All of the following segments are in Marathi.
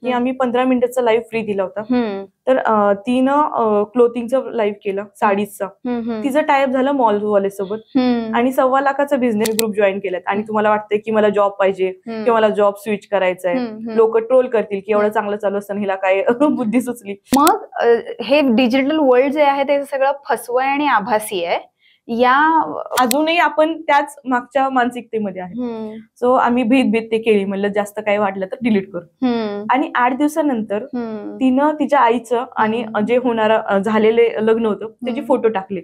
की आम्ही 15 मिनिटाचा लाईव्ह फ्री दिला होता. तर तिनं क्लोथिंगचं लाईव्ह केलं, साडीजचं. तिचं टायअप झालं मॉलवाल्यासोबत आणि 1.25 लाखाचा बिझनेस ग्रुप जॉईन केलात. आणि तुम्हाला वाटतंय की मला जॉब पाहिजे किंवा मला जॉब स्विच करायचा आहे, लोक ट्रोल करतील की एवढं चांगलं चालू असताना हिला काय बुद्धी सुचली. मग हे डिजिटल वर्ल्ड जे आहे ते सगळं फसवं आणि आभासी आहे. या अजूनही आपण त्याच मागच्या मानसिकतेमध्ये आहे. सो आम्ही भीत ते केली, म्हणलं जास्त काही वाटलं तर डिलीट करू. आणि 8 दिवसानंतर तिनं तिच्या आईचं आणि जे होणारं झालेले लग्न होतं त्याचे फोटो टाकले.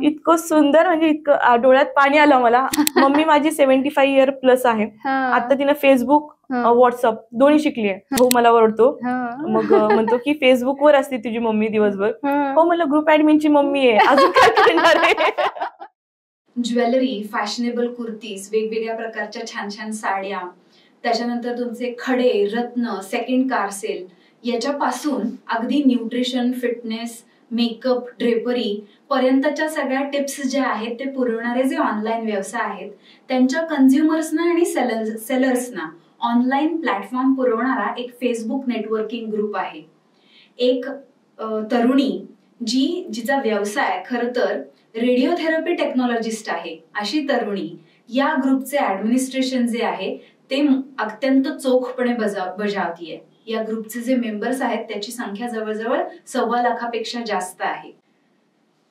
इतकं सुंदर, म्हणजे इतकं डोळ्यात पाणी आलं मला. मम्मी माझी 75 इयर प्लस आहे. आता तिनं फेसबुक व्हॉट्सअप दोन्ही शिकली आहे. हो मला ओरडतो, मग म्हणतो की फेसबुकवर असते तुझी मम्मी दिवसभर. हो मला ग्रुप ऍडमिनची मम्मी आहे, अजून काय करणार आहे. ज्वेलरी, फॅशनेबल कुर्तीज, वेगवेगळ्या प्रकारच्या छान छान साड्या, त्याच्यानंतर तुमचे खडे, रत्न, सेकंड कार सेल, याच्यापासून अगदी न्यूट्रिशन, फिटनेस, मेकअप, ड्रेपरी पर्यंतच्या सगळ्या टिप्स ज्या आहेत ते पुरवणारे जे ऑनलाईन व्यवसाय आहेत त्यांच्या कंझ्युमर्सना आणि सेलर्सना ऑनलाईन प्लॅटफॉर्म पुरवणारा एक फेसबुक नेटवर्किंग ग्रुप आहे. एक तरुणी जिचा व्यवसाय खरं तर रेडिओथेरपी टेक्नॉलॉजिस्ट आहे, अशी तरुणी या ग्रुपचे ऍडमिनिस्ट्रेशन जे आहे ते अत्यंत चोखपणे बजावतीये. या ग्रुपचे जे मेंबर्स आहेत त्याची संख्या जवळजवळ 1.25 लाखापेक्षा जास्त आहे.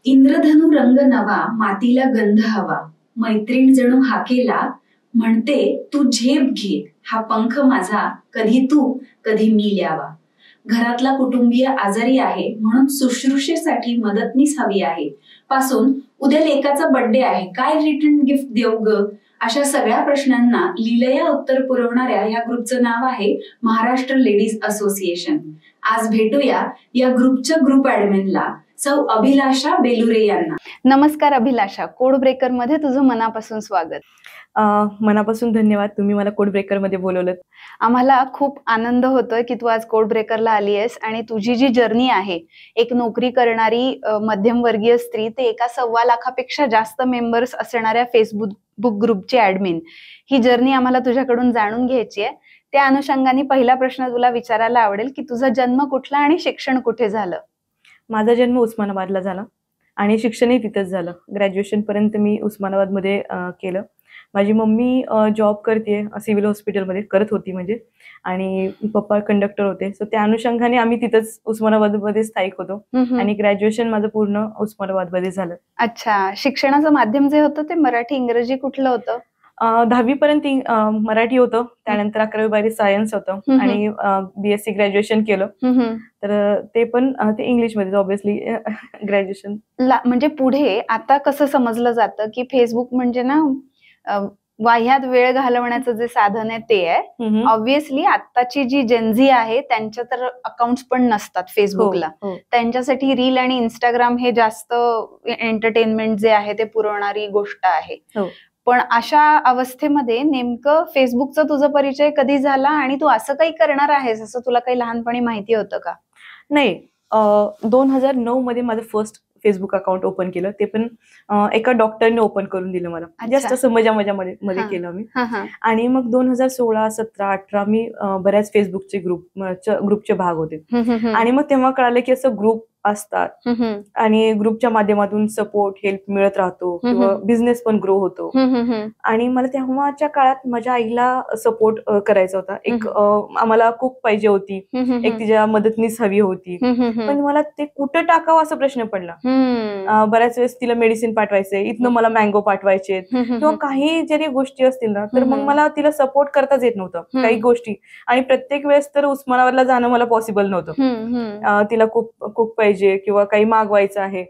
इंद्रधनु रंग नवा, मातीला गंध हवा, मैत्रीण जणू हाकेला, म्हणते तू झेप घे, हा पंख माझा, कधी तू कधी मी ल्यावा. घरातला कुटुंबीय आजारी आहे म्हणून शुश्रूषेसाठी मदतनीस हवी आहे, पासून उद्या लेकाचा बर्थडे आहे, काय रिटर्न गिफ्ट देऊ ग, अशा सगळ्या प्रश्नांना लीलया उत्तर पुरवणाऱ्या या ग्रुपचं नाव आहे महाराष्ट्र लेडीज असोसिएशन. आज भेटूया या ग्रुपच्या ग्रुप ऍडमिनला, सौ अभिलाषा बेलुरे यांना. नमस्कार अभिलाषा, कोड ब्रेकर मध्ये तुझं मनापासून स्वागत. मनापासून धन्यवाद, तुम्ही मला कोड ब्रेकर मध्ये बोलवलं. आम्हाला खूप आनंद होतोय की तू आज कोड ब्रेकरला आली आहेस आणि तुझी जी जर्नी आहे, एक नोकरी करणारी मध्यमवर्गीय स्त्री ते एका 1.25 लाखापेक्षा जास्त मेंबर्स असणाऱ्या फेसबुक ग्रुपची ऍडमिन, ही जर्नी आम्हाला तुझ्याकडून जाणून घ्यायची आहे. त्या अनुषंगाने पहिला प्रश्न तुला विचारायला आवडेल की तुझा जन्म कुठला आणि शिक्षण कुठे झालं? माझा जन्म उस्मानाबादला झाला आणि शिक्षणही तिथंच झालं. ग्रॅज्युएशन पर्यंत मी उस्मानाबादमध्ये केलं. माझी मम्मी जॉब करते सिव्हिल हॉस्पिटलमध्ये, करत होती म्हणजे, आणि पप्पा कंडक्टर होते. सो त्या अनुषंगाने आम्ही तिथंच उस्मानाबादमध्ये स्थायिक होतो आणि ग्रॅज्युएशन माझं पूर्ण उस्मानाबादमध्ये झालं. अच्छा, शिक्षणाचं माध्यम जे होतं ते मराठी इंग्रजी कुठलं होतं? 10वी पर्यंत मराठी होतं, त्यानंतर 11वी-12वी सायन्स होतं आणि BSc ग्रॅज्युएशन केलं. तर ते पण ते इंग्लिशमध्ये ऑब्व्हियसली ग्रॅज्युएशन. म्हणजे पुढे आता कसं समजलं जातं की फेसबुक म्हणजे ना वाह्यात वेळ घालवण्याचं जे साधन आहे ते आहे. ऑब्व्हियसली आताची जी जेनझी आहे त्यांच्या तर अकाउंट्स पण नसतात फेसबुकला, त्यांच्यासाठी रील आणि इंस्टाग्राम हे जास्त एंटरटेनमेंट जे आहे ते पुरवणारी गोष्ट आहे. पण अशा अवस्थेमध्ये नेमकं फेसबुकचा तुझा परिचय कधी झाला आणि तू असं काही करणार आहेस असं तुला काही लहानपणी माहिती होतं का? नाही, 2009 मध्ये माझं फर्स्ट फेसबुक अकाउंट ओपन केलं, ते पण एका डॉक्टरने ओपन करून दिलं मला, जस्ट असं मजा केलं मी. आणि मग 2016, 17, 18 मी बऱ्याच फेसबुकचे ग्रुपचे भाग होते. आणि मग तेव्हा कळालं की असं ग्रुप असतात आणि ग्रुपच्या माध्यमातून सपोर्ट, हेल्प मिळत राहतो किंवा बिझनेस पण ग्रो होतो. आणि मला तेव्हाच्या काळात माझ्या आईला सपोर्ट करायचा होता. एक आम्हाला कुक पाहिजे होती, एक तिच्या मदतनीस हवी होती, पण मला ते कुठं टाकावं असा प्रश्न पडला. बऱ्याच वेळेस तिला मेडिसिन पाठवायचे, इथनं मला मँगो पाठवायचे किंवा काही जरी गोष्टी असतील ना, तर मग मला तिला सपोर्ट करताच येत नव्हतं काही गोष्टी. आणि प्रत्येक वेळेस तर उस्मानाबादला जाणं मला पॉसिबल नव्हतं. तिला कुक पाहिजे किंवा काही मागवायचं आहे.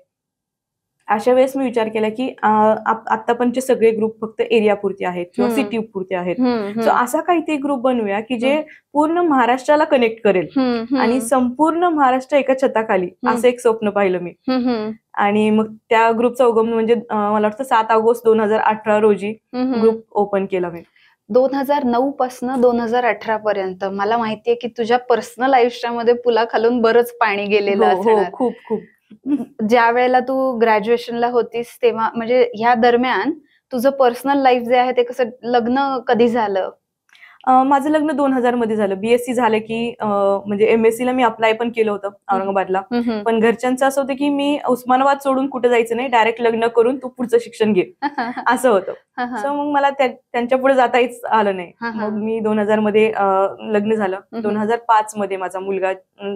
अशा वेळेस मी विचार केला की आतापर्यंतचे सगळे ग्रुप फक्त एरिया पुरते आहेत किंवा सिटी पुरते आहेत. सो असा काहीतरी ग्रुप बनवूया की जे पूर्ण महाराष्ट्राला कनेक्ट करेल आणि संपूर्ण महाराष्ट्र एका छताखाली, असं एक स्वप्न पाहिलं मी. आणि मग त्या ग्रुपचा उगम म्हणजे मला वाटतं 7 ऑगस्ट 2018 रोजी ग्रुप ओपन केला मी. 2009 पासून 2018 पर्यंत मला माहितीये की तुझ्या पर्सनल आयुष्यामध्ये पुलाखालून बरंच पाणी गेलेलं असणार. खूप खूप. ज्या वेळेला तू ग्रॅज्युएशनला होतीस तेव्हा, म्हणजे ह्या दरम्यान तुझं पर्सनल लाईफ जे आहे ते कसं, लग्न कधी झालं? माझं लग्न 2000 मध्ये झालं. BSc झालं की म्हणजे MSc ला मी अप्लाय पण केलं होतं औरंगाबादला. पण घरच्यांचं असं होतं की मी उस्मानाबाद सोडून कुठे जायचं नाही, डायरेक्ट लग्न करून तू पुढचं शिक्षण घे असं होतं. सो मग मला त्यांच्या पुढे जाताच आलं नाही. मग मी 2000 मध्ये लग्न झालं. 2005 मध्ये माझा मुलगा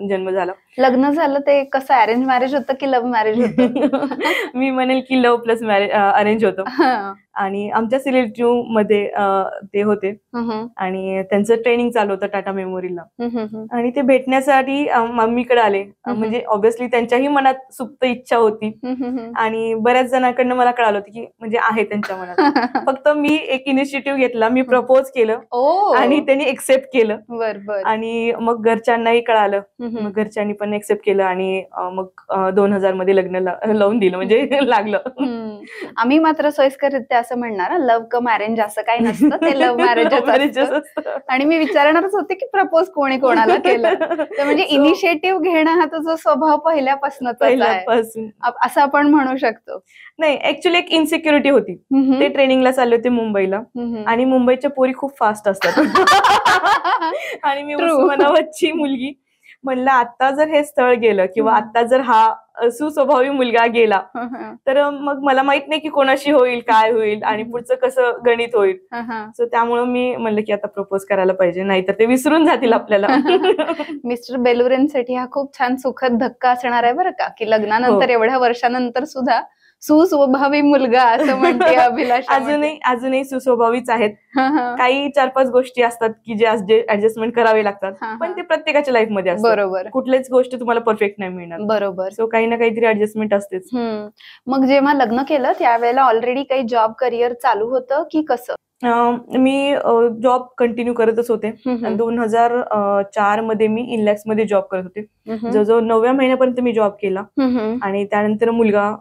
जन्म झाला. लग्न झालं ते कसं, अरेंज मॅरेज होतं की लव्ह मॅरेज होतं? मी म्हणेल की लव्ह प्लस मॅरेज अरेंज होतं. आणि आमच्या सिलेक्टिव्ह मध्ये ते होते आणि त्यांचं ट्रेनिंग चालू होतं टाटा मेमोरियलला. आणि ते भेटण्यासाठी मम्मीकडे आले. म्हणजे ऑब्व्हियसली त्यांच्याही मनात सुप्त इच्छा होती आणि बऱ्याच जणांकडनं मला कळालं होतं की म्हणजे आहे त्यांच्या मनात. फक्त मी एक इनिशिएटिव्ह घेतला, मी प्रपोज केलं आणि त्यांनी एक्सेप्ट केलं. आणि मग घरच्यांनाही कळालं, मग घरच्यांनी पण एक्सेप्ट केलं आणि मग 2000 मध्ये लग्न लावून दिलं, म्हणजे लागलं. आम्ही मात्र सोयीस्कररित्या असं म्हणणार, लव्ह कम अरेंज असं काही नसतं, ते लव्ह मॅरेजच असतं. आणि मी विचारणारच होते की प्रपोज कोणी कोणाला केलं, तर म्हणजे इनिशिएटिव्ह घेणं हा तुझा स्वभाव पहिल्यापासूनच आहे असं आपण म्हणू शकतो. नाही, ऍक्च्युअली एक इन्सिक्युरिटी होती. ते ट्रेनिंगला चालले होते मुंबईला आणि मुंबईच्या पोरी खूप फास्ट असतात आणि मी उस्मानाबादची मुलगी. म्हणलं आता जर हे स्थळ गेलं किंवा आता जर हा सुस्वभावी मुलगा गेला तर मग मला माहित नाही की कोणाशी होईल, काय होईल आणि पुढचं कसं गणित होईल. सो त्यामुळे मी म्हणलं की आता प्रपोज करायला पाहिजे, नाहीतर ते विसरून जातील आपल्याला. मिस्टर बेलुरेंसाठी हा खूप छान सुखद धक्का असणार आहे बरं का, की लग्नानंतर एवढ्या वर्षानंतर सुद्धा सुस्वभावी मुलगा असं म्हणते अभिलाषा. अजूनही सुस्वभावीच आहेत. काही 4-5 गोष्टी असतात की जे ऍडजस्टमेंट करावे लागतात, पण ते प्रत्येकाच्या लाईफ मध्ये असतात. बरोबर, कुठलीच गोष्ट तुम्हाला परफेक्ट नाही मिळणार. बरोबर. सो काही ना काहीतरी ऍडजस्टमेंट असतेच. मग जेव्हा लग्न केलं त्यावेळेला ऑलरेडी काही जॉब करिअर चालू होतं की कसं? मी जॉब कंटिन्यू करतच होते. 2004 मध्ये मी इनलॅक्स मध्ये जॉब करत होते. जवळजवळ 9व्या महिन्यापर्यंत मी जॉब केला आणि त्यानंतर मुलगा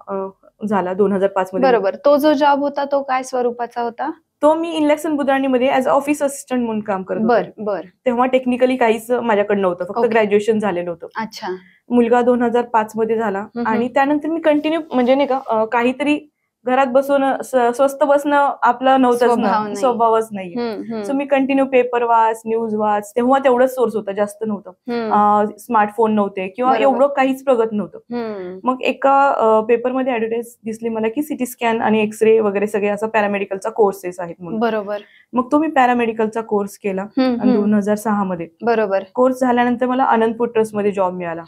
झाला 2005 मध्ये. बरोबर. तो जो जॉब होता तो काय स्वरूपाचा होता? तो मी इनलॅक्स अँड बुधाणी मध्ये ऍज ऑफिस असिस्टंट म्हणून काम करत होते. तेव्हा टेक्निकली काहीच माझ्याकडे नव्हतं, फक्त ग्रॅज्युएशन झालेलं होतं. अच्छा. मुलगा 2005 मध्ये झाला आणि त्यानंतर मी कंटिन्यू म्हणजे नाही का काहीतरी घरात बसून स्वस्त बसणं आपलं नव्हतंच, स्वभावच नाहीये. सो मी कंटिन्यू पेपर वाच, न्यूज वाच. तेव्हा तेवढंच सोर्स होता, जास्त नव्हतं. स्मार्टफोन नव्हते किंवा एवढं काहीच प्रगत नव्हतं. मग एका पेपरमध्ये ऍडव्हर्टाईज दिसली मला की सिटी स्कॅन आणि एक्सरे वगैरे सगळे असं पॅरामेडिकलचा कोर्सेस आहेत म्हणून. बरोबर. मग तो मी पॅरामेडिकलचा कोर्स केला 2006 मध्ये. बरोबर. कोर्स झाल्यानंतर मला अनंतपूर ट्रस्ट मध्ये जॉब मिळाला.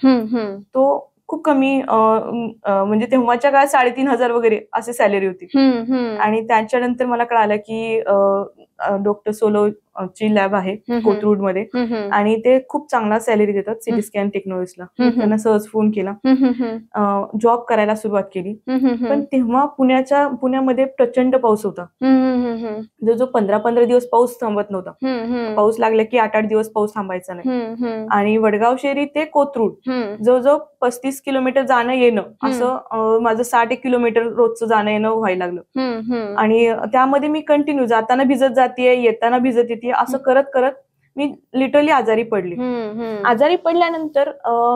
तो खूप कमी म्हणजे तेव्हाच्या काळात 3500 वगैरे असे सॅलरी होती. आणि त्याच्यानंतर मला कळालं की डॉक्टर सोलो ची लॅब आहे कोथरूड मध्ये आणि ते खूप चांगला सॅलरी देतात सिटी स्कॅन टेक्नॉलॉजीला. त्यांना सहज फोन केला, जॉब करायला सुरुवात केली. पण तेव्हा पुण्यामध्ये प्रचंड पाऊस होता. जो 15-15 दिवस पाऊस थांबत नव्हता. पाऊस लागला की 8-8 दिवस पाऊस थांबायचा नाही. आणि वडगाव शेरी ते कोथरूड जवळजवळ 35 किलोमीटर जाणं येणं, असं माझं 60 किलोमीटर रोजचं जाणं येणं व्हायला लागलं. आणि त्यामध्ये मी कंटिन्यू जाताना भिजत जाते, येताना भिजत येते, असं करत करत मी लिटरली आजारी पडली. आजारी पडल्यानंतर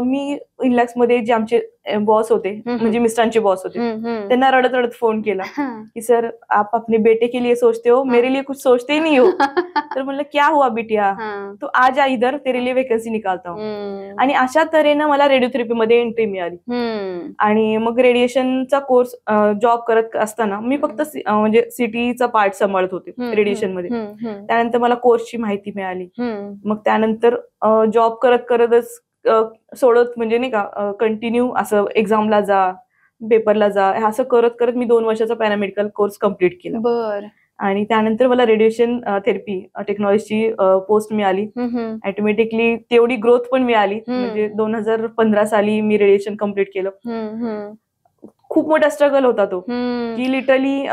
मी इनलॅक्स मध्ये जे आमचे बॉस होते, म्हणजे मिस्टरांचे बॉस होते, त्यांना रडत रडत फोन केला की सर आप अपने बेटे के लिए सोचते हो, मेरे लिए कुछ सोचते ही नहीं हो. तर म्हणलं क्या हुआ बिटिया, तू आ जा इधर, तेरे लिए वेकन्सी निकालता हूं. आणि अशा तऱ्हेनं मला रेडिओथेरपी मध्ये एंट्री मिळाली. आणि मग रेडिएशनचा कोर्स जॉब करत असताना मी फक्त म्हणजे सिटीचा पार्ट सांभाळत होते रेडिएशन मध्ये. त्यानंतर मला कोर्सची माहिती मिळाली. मग त्यानंतर जॉब करत करतच सोडत म्हणजे नाही का कंटिन्यू असं एक्झामला जा, पेपरला जा, असं करत करत मी 2 वर्षाचा पॅरामेडिकल कोर्स कम्प्लीट केला. आणि त्यानंतर मला रेडिएशन थेरपी टेक्नॉलॉजीची पोस्ट मिळाली. ऑटोमॅटिकली तेवढी ग्रोथ पण मिळाली. म्हणजे 2015 साली मी रेडिएशन कम्प्लीट केलं. खूप मोठा स्ट्रगल होता तो, की लिटरली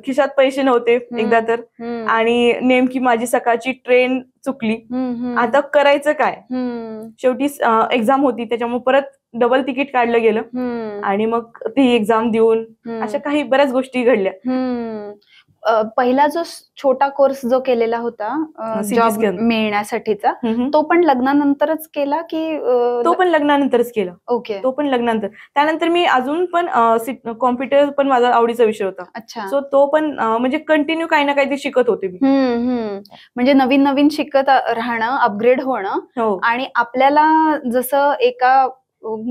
खिशात पैसे नव्हते एकदा तर, आणि नेमकी माझी सकाळची ट्रेन चुकली. आता करायचं काय, शेवटी एक्झाम होती त्याच्यामुळे परत डबल तिकीट काढलं गेलं आणि मग ती एक्झाम देऊन अशा काही बऱ्याच गोष्टी घडल्या. पहिला जो छोटा कोर्स जो केलेला होता CT जॉब scan. मिळण्यासाठीचा, तो पण लग्नानंतरच केला की तो पण लग्नानंतरच केला. ओके. तो पण लग्नानंतर. त्यानंतर मी अजून पण कॉम्प्युटर पण माझा आवडीचा विषय होता. अच्छा. सो तो पण म्हणजे कंटिन्यू काही ना काहीतरी शिकत होते मी. म्हणजे नवीन नवीन शिकत राहणं, अपग्रेड होणं, हो. आणि आपल्याला जसं एका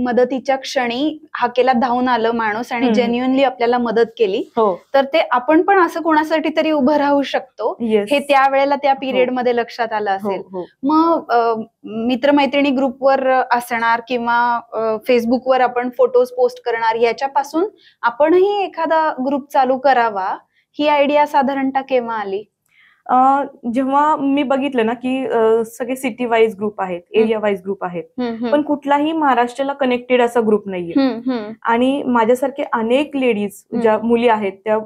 मदतीच्या क्षणी हाकेला धावून आलं माणूस आणि जेन्युअनली आपल्याला मदत केली, हो. तर ते आपण पण असं कोणासाठी तरी उभं राहू शकतो, Yes. हे त्यावेळेला त्या पिरियड मध्ये लक्षात आलं हो, असेल. हो. मग मित्रमैत्रिणी ग्रुपवर असणार किंवा फेसबुकवर आपण फोटोज पोस्ट करणार, याच्यापासून आपणही एखादा ग्रुप चालू करावा, ही आयडिया साधारणतः केव्हा आली? जेव्हा मी बघितलं ना की सगळे सिटी वाईज ग्रुप आहेत, एरिया वाईज ग्रुप आहेत, पण कुठलाही महाराष्ट्राला कनेक्टेड असा ग्रुप नाहीये. आणि माझ्यासारखे अनेक लेडीज ज्या मुली आहेत त्या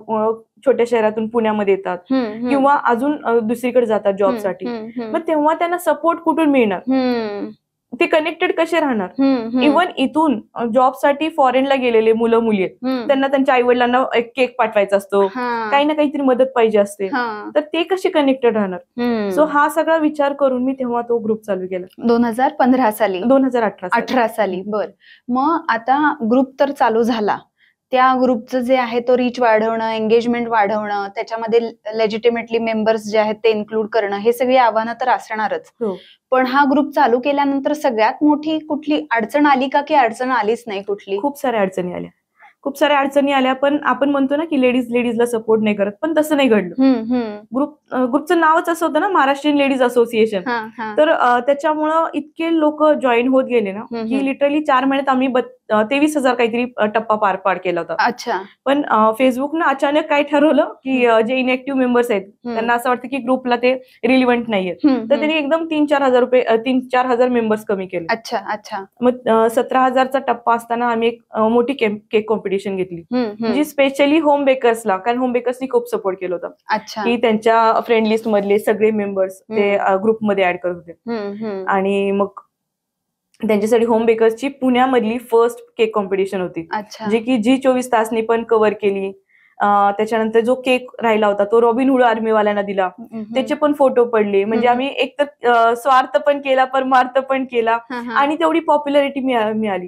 छोट्या शहरातून पुण्यामध्ये येतात किंवा अजून दुसरीकडे जातात जॉबसाठी. मग तेव्हा त्यांना सपोर्ट कुठून मिळणार? ते कनेक्टेड कसे राहणार? इव्हन इथून जॉबसाठी फॉरेनला गेलेले मुलं मुली आहेत, त्यांना त्यांच्या आई वडिलांना एक केक पाठवायचा असतो, काही ना काहीतरी मदत पाहिजे असते, तर ते कसे कनेक्टेड राहणार? सो हा सगळा विचार करून मी तेव्हा तो ग्रुप चालू केला. 2015 साली? 2018 साली. बर. मग आता ग्रुप तर चालू झाला, त्या ग्रुपचं जे आहे तो रीच वाढवणं, एंगेजमेंट वाढवणं, त्याच्यामध्ये लेजिटिमेटली मेंबर्स जे आहेत ते इन्क्लूड करणं, हे सगळी आव्हानं तर असणारच. पण हा ग्रुप चालू केल्यानंतर सगळ्यात मोठी कुठली अडचण आली का, की अडचण आलीच नाही कुठली? खूप साऱ्या अडचणी आल्या, खूप साऱ्या अडचणी आल्या. पण आपण म्हणतो ना की लेडीजला सपोर्ट नाही करत, पण तसं नाही घडलं. ग्रुपचं नावच असं होतं ना, महाराष्ट्रीयन लेडीज असोसिएशन. तर त्याच्यामुळं इतके लोक जॉईन होत गेले ना की लिटरली 4 महिन्यात आम्ही 23,000 काहीतरी टप्पा पार केला होता. अच्छा. पण फेसबुकनं अचानक काय ठरवलं की जे इनएक्टिव्ह मेंबर्स आहेत त्यांना असं वाटतं की ग्रुपला ते रिलिव्हंट नाहीये, तर त्यांनी एकदम 3-4 हजार मेंबर्स कमी केले. अच्छा अच्छा. मग 17,000चा टप्पा असताना आम्ही एक मोठी केक कॉम्पिटिशन घेतली, जी स्पेशली होम बेकर्सला, कारण होम बेकर्सनी खूप सपोर्ट केलं होतं. अच्छा. की त्यांच्या फ्रेंड लिस्ट मधले सगळे मेंबर्स ते ग्रुपमध्ये ऍड करत होते. आणि मग त्यांच्यासाठी होम बेकर्सची पुण्यामधली फर्स्ट केक कॉम्पिटिशन होती, जी की G24 तासनी पण कव्हर केली. त्याच्यानंतर जो केक राहिला होता तो रॉबिनहुड आर्मीवाल्यांना दिला, त्याचे पण फोटो पडले. म्हणजे आम्ही एक तर स्वार्थ पण केला, परमार्थ पण केला, आणि तेवढी पॉप्युलॅरिटी मिळाली.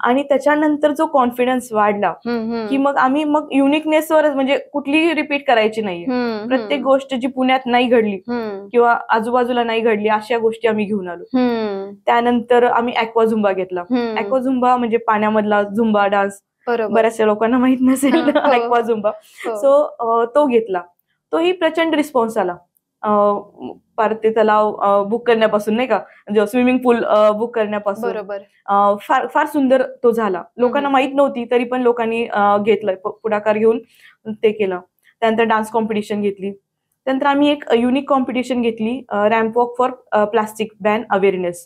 आणि त्याच्यानंतर जो कॉन्फिडन्स वाढला की मग आम्ही युनिकनेसवरच, म्हणजे कुठलीही रिपीट करायची नाहीये, प्रत्येक गोष्ट जी पुण्यात नाही घडली किंवा आजूबाजूला नाही घडली अशा गोष्टी आम्ही घेऊन आलो. त्यानंतर आम्ही ॲक्वा झुंबा घेतला. ॲक्वा झुंबा म्हणजे पाण्यामधला झुंबा डान्स, बऱ्याचशा लोकांना माहित नसेल ॲक्वा झुंबा. सो तो घेतला, तोही प्रचंड रिस्पॉन्स आला. पार्थे तलाव बुक करण्यापासून, नाही का, स्विमिंग पूल बुक करण्यापासून फार सुंदर तो झाला. लोकांना माहित नव्हती तरी पण लोकांनी घेतलं, पुढाकार घेऊन ते केलं. त्यानंतर डान्स कॉम्पिटिशन घेतली. त्यानंतर आम्ही एक युनिक कॉम्पिटिशन घेतली, ramp walk for plastic ban awareness.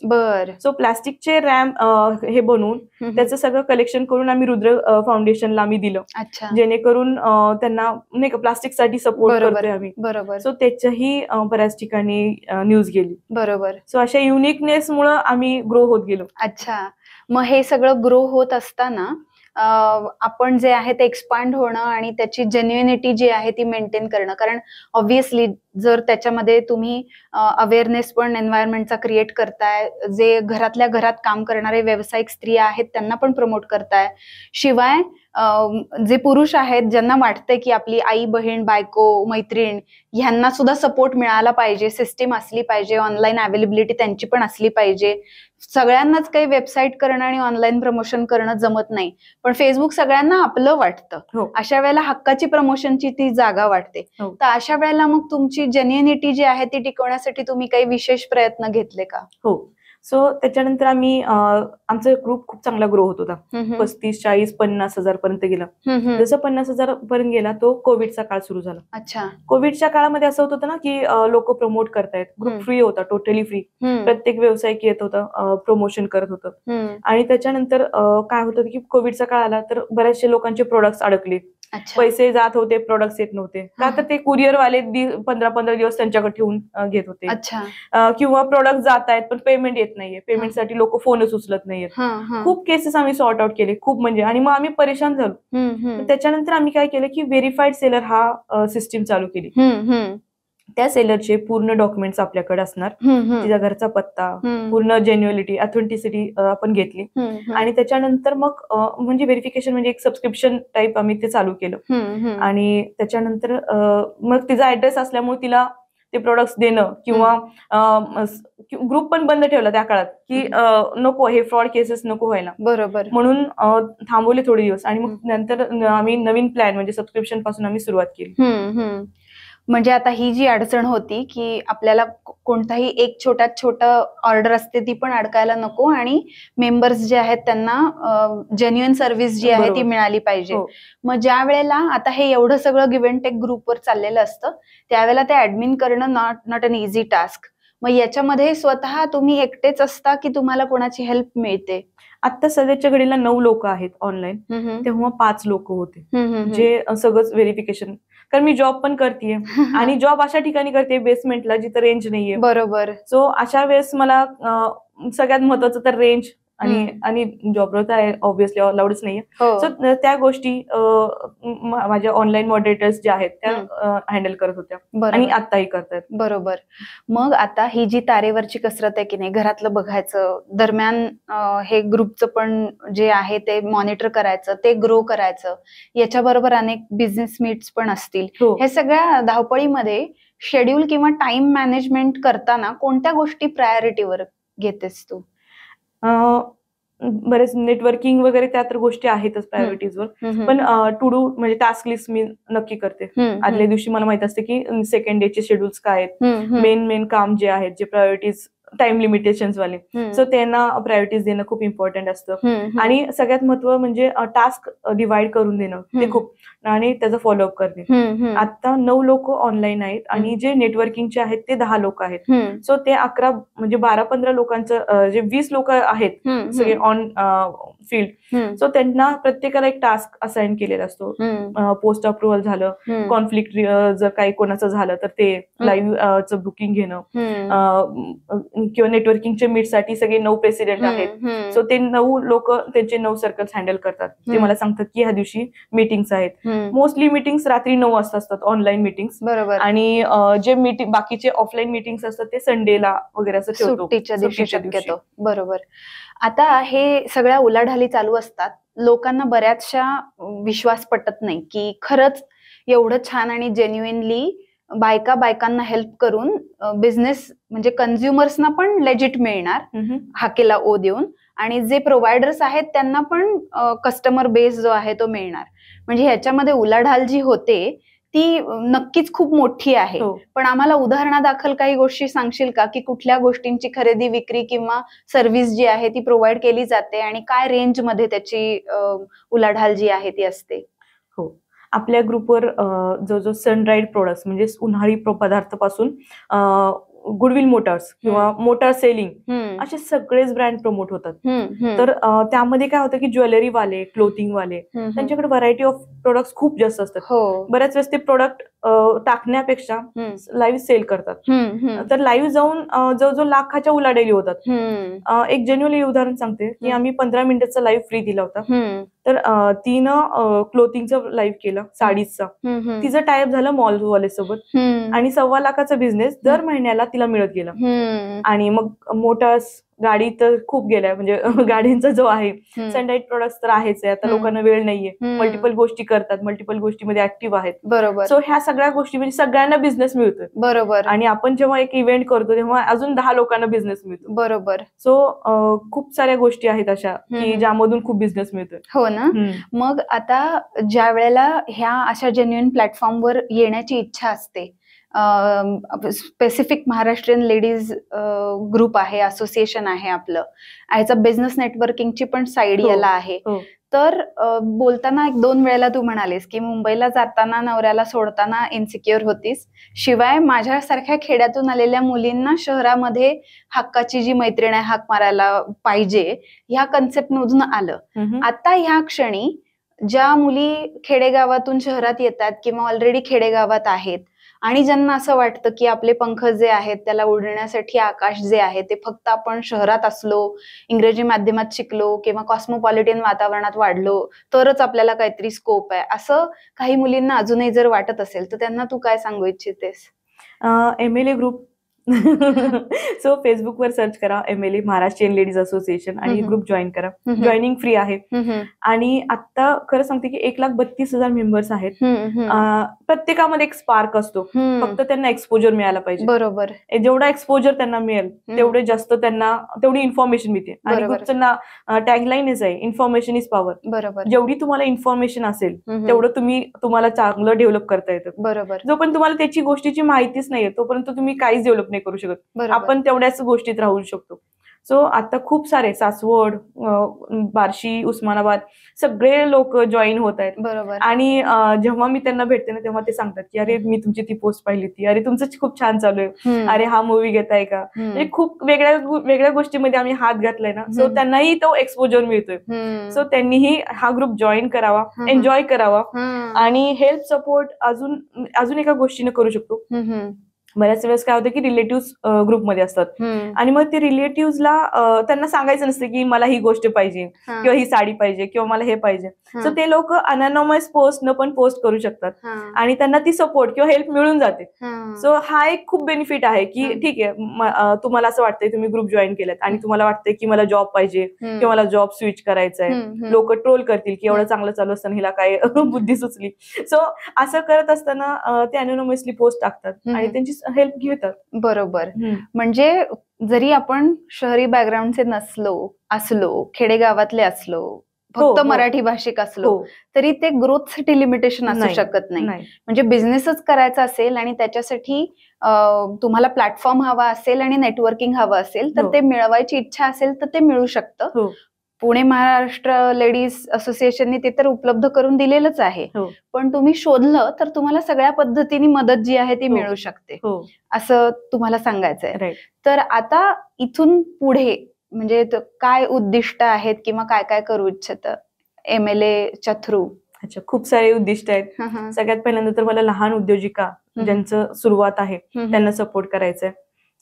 So प्लास्टिकचे रॅम्प हे बनवून त्याचं सगळं कलेक्शन करून आम्ही रुद्र फाउंडेशनला आम्ही दिलं, जेणेकरून त्यांना, नाही का, प्लास्टिकसाठी सपोर्ट करतोय आम्ही. सो त्याच्याही बऱ्याच ठिकाणी न्यूज गेली. बरोबर. सो अशा युनिकनेस मुळे आम्ही ग्रो होत गेलो. अच्छा. मग हे सगळं ग्रो होत असताना आपण जे आहे ते एक्सपांड होणं आणि त्याची जेन्युइनिटी जी आहे ती मेंटेन करणं, कारण ऑब्व्हियसली जर त्याच्यामध्ये तुम्ही अवेअरनेस पण एन्व्हायरमेंटचा क्रिएट करताय, जे घरातल्या घरात काम करणारे व्यावसायिक स्त्रिया आहेत त्यांना पण प्रमोट करताय, शिवाय जे पुरुष आहेत ज्यांना वाटतंय की आपली आई, बहीण, बायको, मैत्रीण ह्यांना सुद्धा सपोर्ट मिळाला पाहिजे, सिस्टीम असली पाहिजे, ऑनलाईन अवेलेबिलिटी त्यांची पण असली पाहिजे. सगळ्यांनाच काही वेबसाईट करणं आणि ऑनलाईन प्रमोशन करणं जमत नाही, पण फेसबुक सगळ्यांना आपलं वाटतं. अशा वेळेला हक्काची प्रमोशनची ती जागा वाटते. तर अशा वेळेला मग तुमची जेन्युइनिटी जी आहे ती टिकवण्यासाठी तुम्ही काही विशेष प्रयत्न घेतले का? हो. सो त्याच्यानंतर आम्ही, आमचा ग्रुप खूप चांगला ग्रो होत होता. 35, 40, 50,000 पर्यंत गेला. जसं 50,000 पर्यंत गेला तो कोविडचा काळ सुरू झाला. अच्छा. कोविडच्या काळामध्ये असं होत होतं ना की लोक प्रमोट करतायत, ग्रुप फ्री होता, टोटली फ्री. प्रत्येक व्यावसायिक येत होतं, प्रमोशन करत होतं. आणि त्याच्यानंतर काय होतं की कोविडचा काळ आला तर बऱ्याचशा लोकांचे प्रोडक्ट्स अडकले. पैसे जात होते, प्रोडक्ट्स येत नव्हते. का तर ते कुरिअर वाले 15-15 दिवस त्यांच्याकडे ठेवून घेत होते. किंवा प्रोडक्ट जात आहेत पण पेमेंट येत नाहीये, पेमेंटसाठी लोक फोनच उचलत नाहीयेत. खूप केसेस आम्ही सॉर्ट आउट केले खूप म्हणजे, आणि मग आम्ही परेशान झालो. त्याच्यानंतर आम्ही काय केलं की व्हेरीफाईड सेलर हा सिस्टीम चालू केली. त्या सेलरचे पूर्ण डॉक्युमेंट्स आपल्याकडे असणार, तिचा घरचा पत्ता, पूर्ण जेन्युअलिटी, ऑथेंटिसिटी आपण घेतली. आणि त्याच्यानंतर मग म्हणजे व्हेरिफिकेशन म्हणजे एक सबस्क्रिप्शन टाईप आम्ही ते चालू केलं. आणि त्याच्यानंतर मग तिचा ऍड्रेस असल्यामुळे तिला ते प्रोडक्ट्स देणं किंवा ग्रुप पण बंद ठेवला त्या काळात की नको हे फ्रॉड केसेस नको व्हायला, बरोबर, म्हणून थांबवले थोडे दिवस. आणि मग नंतर आम्ही नवीन प्लॅन म्हणजे सबस्क्रिप्शन पासून आम्ही सुरुवात केली. म्हणजे आता ही जी अडचण होती की आपल्याला कोणताही एक छोट्यात छोटा ऑर्डर असते ती पण अडकायला नको, आणि मेंबर्स जे आहेत त्यांना जेन्युइन सर्व्हिस जी आहे ती मिळाली पाहिजे. मग ज्या वेळेला आता हे एवढं सगळं गिव्ह अँड टेक ग्रुपवर चाललेलं असतं त्यावेळेला ते ऍडमिन करणं नॉट अन इझी टास्क. मग याच्यामध्ये स्वतः तुम्ही एकटेच असता की तुम्हाला कोणाची हेल्प मिळते? आता सध्याच्या घडीला 9 लोक आहेत ऑनलाईन, तेव्हा 5 लोक होते जे सगळंच व्हेरिफिकेशन. कारण मी जॉब पण करतेय आणि जॉब अशा ठिकाणी करते बेसमेंटला जिथं रेंज नाहीये. बरोबर. सो अशा वेळेस मला सगळ्यात महत्वाचं तर रेंज आणि जॉबवर तर ऑब्व्हियसली अलाउडच नाहीये. सो त्या गोष्टी माझ्या ऑनलाईन मॉडरेटर्स ज्या आहेत त्या हँडल करत होत्या आणि आताही करतात. बरोबर. मग आता ही जी तारेवरची कसरत आहे की नाही, घरातलं बघायचं, दरम्यान हे ग्रुपचं पण जे आहे ते मॉनिटर करायचं, ते ग्रो करायचं, याच्याबरोबर अनेक बिझनेस मीट्स पण असतील. हे सगळ्या धावपळीमध्ये शेड्यूल किंवा टाइम मॅनेजमेंट करताना कोणत्या गोष्टी प्रायोरिटीवर घेतेस तू? बरेच नेटवर्किंग वगैरे त्या तर गोष्टी आहेतच प्रायोरिटीजवर, पण टू डू म्हणजे टास्क लिस्ट मी नक्की करते. आदल्या दिवशी मला माहित असते की सेकंड डेचे शेड्यूल्स काय आहेत, मेन काम जे आहेत, जे प्रायोरिटीज टाइम लिमिटेशन्स वाले, सो त्यांना प्रायोरिटीज देणं खूप इम्पॉर्टंट असतं. आणि सगळ्यात महत्व म्हणजे टास्क डिवाइड करून देणं ते खूप, आणि त्याचा फॉलोअप करणे. आता 9 लोक ऑनलाईन आहेत आणि जे नेटवर्किंगचे आहेत ते 10 लोक आहेत. सो ते 11 म्हणजे 12-15 लोकांचं जे 20 लोक आहेत सगळे ऑन फील्ड, सो त्यांना प्रत्येकाला एक टास्क असाइन केलेला असतो. पोस्ट अप्रुव्हल झालं, कॉन्फ्लिक्ट जर काही कोणाचं झालं तर ते लाईव्हचं बुकिंग घेणं, किंवा नेटवर्किंगच्या मीटसाठी सगळे 9 प्रेसिडेंट आहेत. सो ते 9 लोक त्यांचे 9 सर्कल्स हँडल करतात. ते मला सांगतात की ह्या दिवशी मीटिंग्स आहेत. मोस्टली मीटिंग्स रात्री 9 वाजता असतात, ऑनलाईन मीटिंग्स. बरोबर. आणि जे मीटिंग बाकीचे ऑफलाईन मीटिंग्स असतात ते संडेला वगैरे असं ठेवतो, सुट्टीच्या दिवशी शक्यतो. बरोबर. आता हे सगळ्या उलाढाली चालू असतात, लोकांना बऱ्याचशा विश्वास पटत नाही की खरंच एवढं छान आणि जेन्युइनली बायकांना हेल्प करून बिझनेस म्हणजे कन्झ्युमर्सना पण लेजिट मिळणार हाकेला ओ देऊन, आणि जे प्रोव्हायडर्स आहेत त्यांना पण कस्टमर बेस जो आहे तो मिळणार. म्हणजे ह्याच्यामध्ये उलाढाल जी होते ती नक्कीच खूप मोठी आहे. पण आम्हाला उदाहरणादाखल काही गोष्टी सांगशील का की कुठल्या गोष्टींची खरेदी विक्री किंवा सर्व्हिस जी आहे ती प्रोव्हाइड केली जाते आणि काय रेंज मध्ये त्याची उलाढाल जी आहे ती असते? हो, आपल्या ग्रुपवर जो सनराईड प्रोडक्ट्स म्हणजे उन्हाळी पदार्थापासून गुडविल मोटर्स किंवा मोटार सेलिंग असे सगळेच ब्रँड प्रमोट होतात. तर त्यामध्ये काय होतं की ज्वेलरी वाले, क्लोथिंग वाले त्यांच्याकडे व्हरायटी ऑफ प्रोडक्ट्स खूप जास्त असतात. बऱ्याच वेळेस ते प्रोडक्ट टाकण्यापेक्षा लाईव्ह सेल करतात. तर लाईव्ह जाऊन जवळजवळ लाखाच्या उलाढाली होतात. एक जेन्युअली उदाहरण सांगते की आम्ही 15 मिनिटाचा लाईव्ह फ्री दिला होता. तर तिनं क्लोथिंगचं लाईव्ह केलं, साडीचा. तिचं टायअप झालं मॉलवाले सोबत आणि 1.25 लाखाचा बिझनेस दर महिन्याला तिला मिळत गेला. आणि मग मोटर्स, गाडी तर खूप गेल्या, म्हणजे गाडींचा जो आहे सनराईड प्रोडक्ट्स तर आहेच आहे. आता लोकांना वेळ नाहीये, मल्टिपल गोष्टी करतात, मल्टिपल गोष्टीमध्ये ऍक्टिव्ह आहेत. बरोबर. सो ह्या सगळ्या गोष्टी म्हणजे सगळ्यांना बिझनेस मिळतोय. बरोबर. आणि आपण जेव्हा एक इव्हेंट करतो तेव्हा अजून 10 लोकांना बिझनेस मिळतो. बरोबर. सो खूप साऱ्या गोष्टी आहेत अशा की ज्यामधून खूप बिझनेस मिळतोय. हो ना. मग आता ज्या वेळेला ह्या अशा जेन्युइन प्लॅटफॉर्मवर येण्याची इच्छा असते, स्पेसिफिक महाराष्ट्रीयन लेडीज ग्रुप आहे, असोसिएशन आहे आपलं, ह्याचा बिझनेस नेटवर्किंगची पण साईड याला आहे. तर बोलताना 1-2 वेळेला तू म्हणालीस की मुंबईला जाताना नवऱ्याला सोडताना इन्सिक्युअर होतीस, शिवाय माझ्यासारख्या खेड्यातून आलेल्या मुलींना शहरामध्ये हक्काची जी मैत्रीण आहे हाक मारायला पाहिजे ह्या कन्सेप्ट मधून आलं. आता ह्या क्षणी ज्या मुली खेडेगावातून शहरात येतात किंवा ऑलरेडी खेडेगावात आहेत आणि ज्यांना असं वाटतं की आपले पंख जे आहेत त्याला उडण्यासाठी आकाश जे आहे ते फक्त आपण शहरात असलो, इंग्रजी माध्यमात शिकलो किंवा कॉस्मोपॉलिटन वातावरणात वाढलो तरच आपल्याला काहीतरी स्कोप आहे, असं काही मुलींना अजूनही जर वाटत असेल तर त्यांना तू काय सांगू इच्छितेस? MLA ग्रुप सो फेसबुकवर सर्च करा MLA महाराष्ट्रीयन लेडीज असोसिएशन आणि ग्रुप जॉईन करा. जॉईनिंग फ्री आहे. आणि आता खरं सांगते की 1,32,000 मेंबर्स आहेत. प्रत्येकामध्ये एक स्पार्क असतो, फक्त त्यांना एक्सपोजर मिळायला पाहिजे. बरोबर. जेवढा एक्सपोजर त्यांना मिळेल तेवढे जास्त त्यांना तेवढी इन्फॉर्मेशन मिळते. आणि ग्रुपचं टॅगलाईनच आहे इन्फॉर्मेशन इज पॉवर. बरोबर. जेवढी तुम्हाला इन्फॉर्मेशन असेल तेवढं तुम्हाला चांगलं डेव्हलप करता येतं. बरोबर. जोपर्यंत तुम्हाला त्याची गोष्टीची माहितीच नाहीये तोपर्यंत तुम्ही काहीच डेव्हलप नाही करू शकत. आपण तेवढ्याच गोष्टीत राहू शकतो. सो आता खूप सारे सासवड, बार्शी, उस्मानाबाद सगळे लोक जॉईन होत आहेत. बरोबर. आणि जेव्हा मी त्यांना भेटते ना तेव्हा ते सांगतात की अरे मी तुमची ती पोस्ट पाहिली होती, अरे तुमचं खूप छान चालू आहे, अरे हा मूवी घेताय का. म्हणजे खूप वेगळ्या गोष्टीमध्ये आम्ही हात घातलाय ना. सो त्यांनाही तो एक्सपोजर मिळतोय. सो त्यांनीही हा ग्रुप जॉईन करावा, एन्जॉय करावा. आणि हेल्प सपोर्ट अजून एका गोष्टीने करू शकतो. बऱ्याच वेळेस काय होतं की रिलेटिव्ह ग्रुपमध्ये असतात आणि मग ते रिलेटिव्हला त्यांना सांगायचं नसतं की मला ही गोष्ट पाहिजे किंवा ही साडी पाहिजे किंवा मला हे पाहिजे. सो ते लोक अनॉनमस पोस्ट न पण पोस्ट करू शकतात आणि त्यांना ती सपोर्ट किंवा हेल्प मिळून जाते. सो हा एक खूप बेनिफिट आहे की ठीक आहे तुम्हाला असं वाटतंय तुम्ही ग्रुप जॉईन केलात आणि तुम्हाला वाटतंय की मला जॉब पाहिजे किंवा मला जॉब स्विच करायचा आहे. लोक ट्रोल करतील की एवढं चांगलं चालू असताना हिला काय बुद्धी सुचली. सो असं करत असताना ते अनॉनमसली पोस्ट टाकतात आणि त्यांची हेल्प घेतात. बरोबर. म्हणजे जरी आपण शहरी बॅकग्राऊंडचे असलो, खेडेगावातले असलो, फक्त मराठी भाषिक असलो तरी ते ग्रोथसाठी लिमिटेशन असू शकत नाही. म्हणजे बिझनेसच करायचा असेल आणि त्याच्यासाठी तुम्हाला प्लॅटफॉर्म हवा असेल आणि नेटवर्किंग हवं असेल तर ते मिळवायची इच्छा असेल तर ते मिळू शकतं. पुणे महाराष्ट्र लेडीज असोसिएशनने ते तर उपलब्ध करून दिलेलंच आहे. पण तुम्ही शोधलं तर तुम्हाला सगळ्या पद्धतीने मदत जी आहे ती मिळू शकते असं तुम्हाला सांगायचंय. तर आता इथून पुढे म्हणजे काय उद्दिष्ट आहेत किंवा काय काय करू इच्छित MLAच्या थ्रू? अच्छा, खूप सारे उद्दिष्ट आहेत. सगळ्यात पहिल्यांदा तर मला लहान उद्योजिका ज्यांचं सुरुवात आहे त्यांना सपोर्ट करायचंय.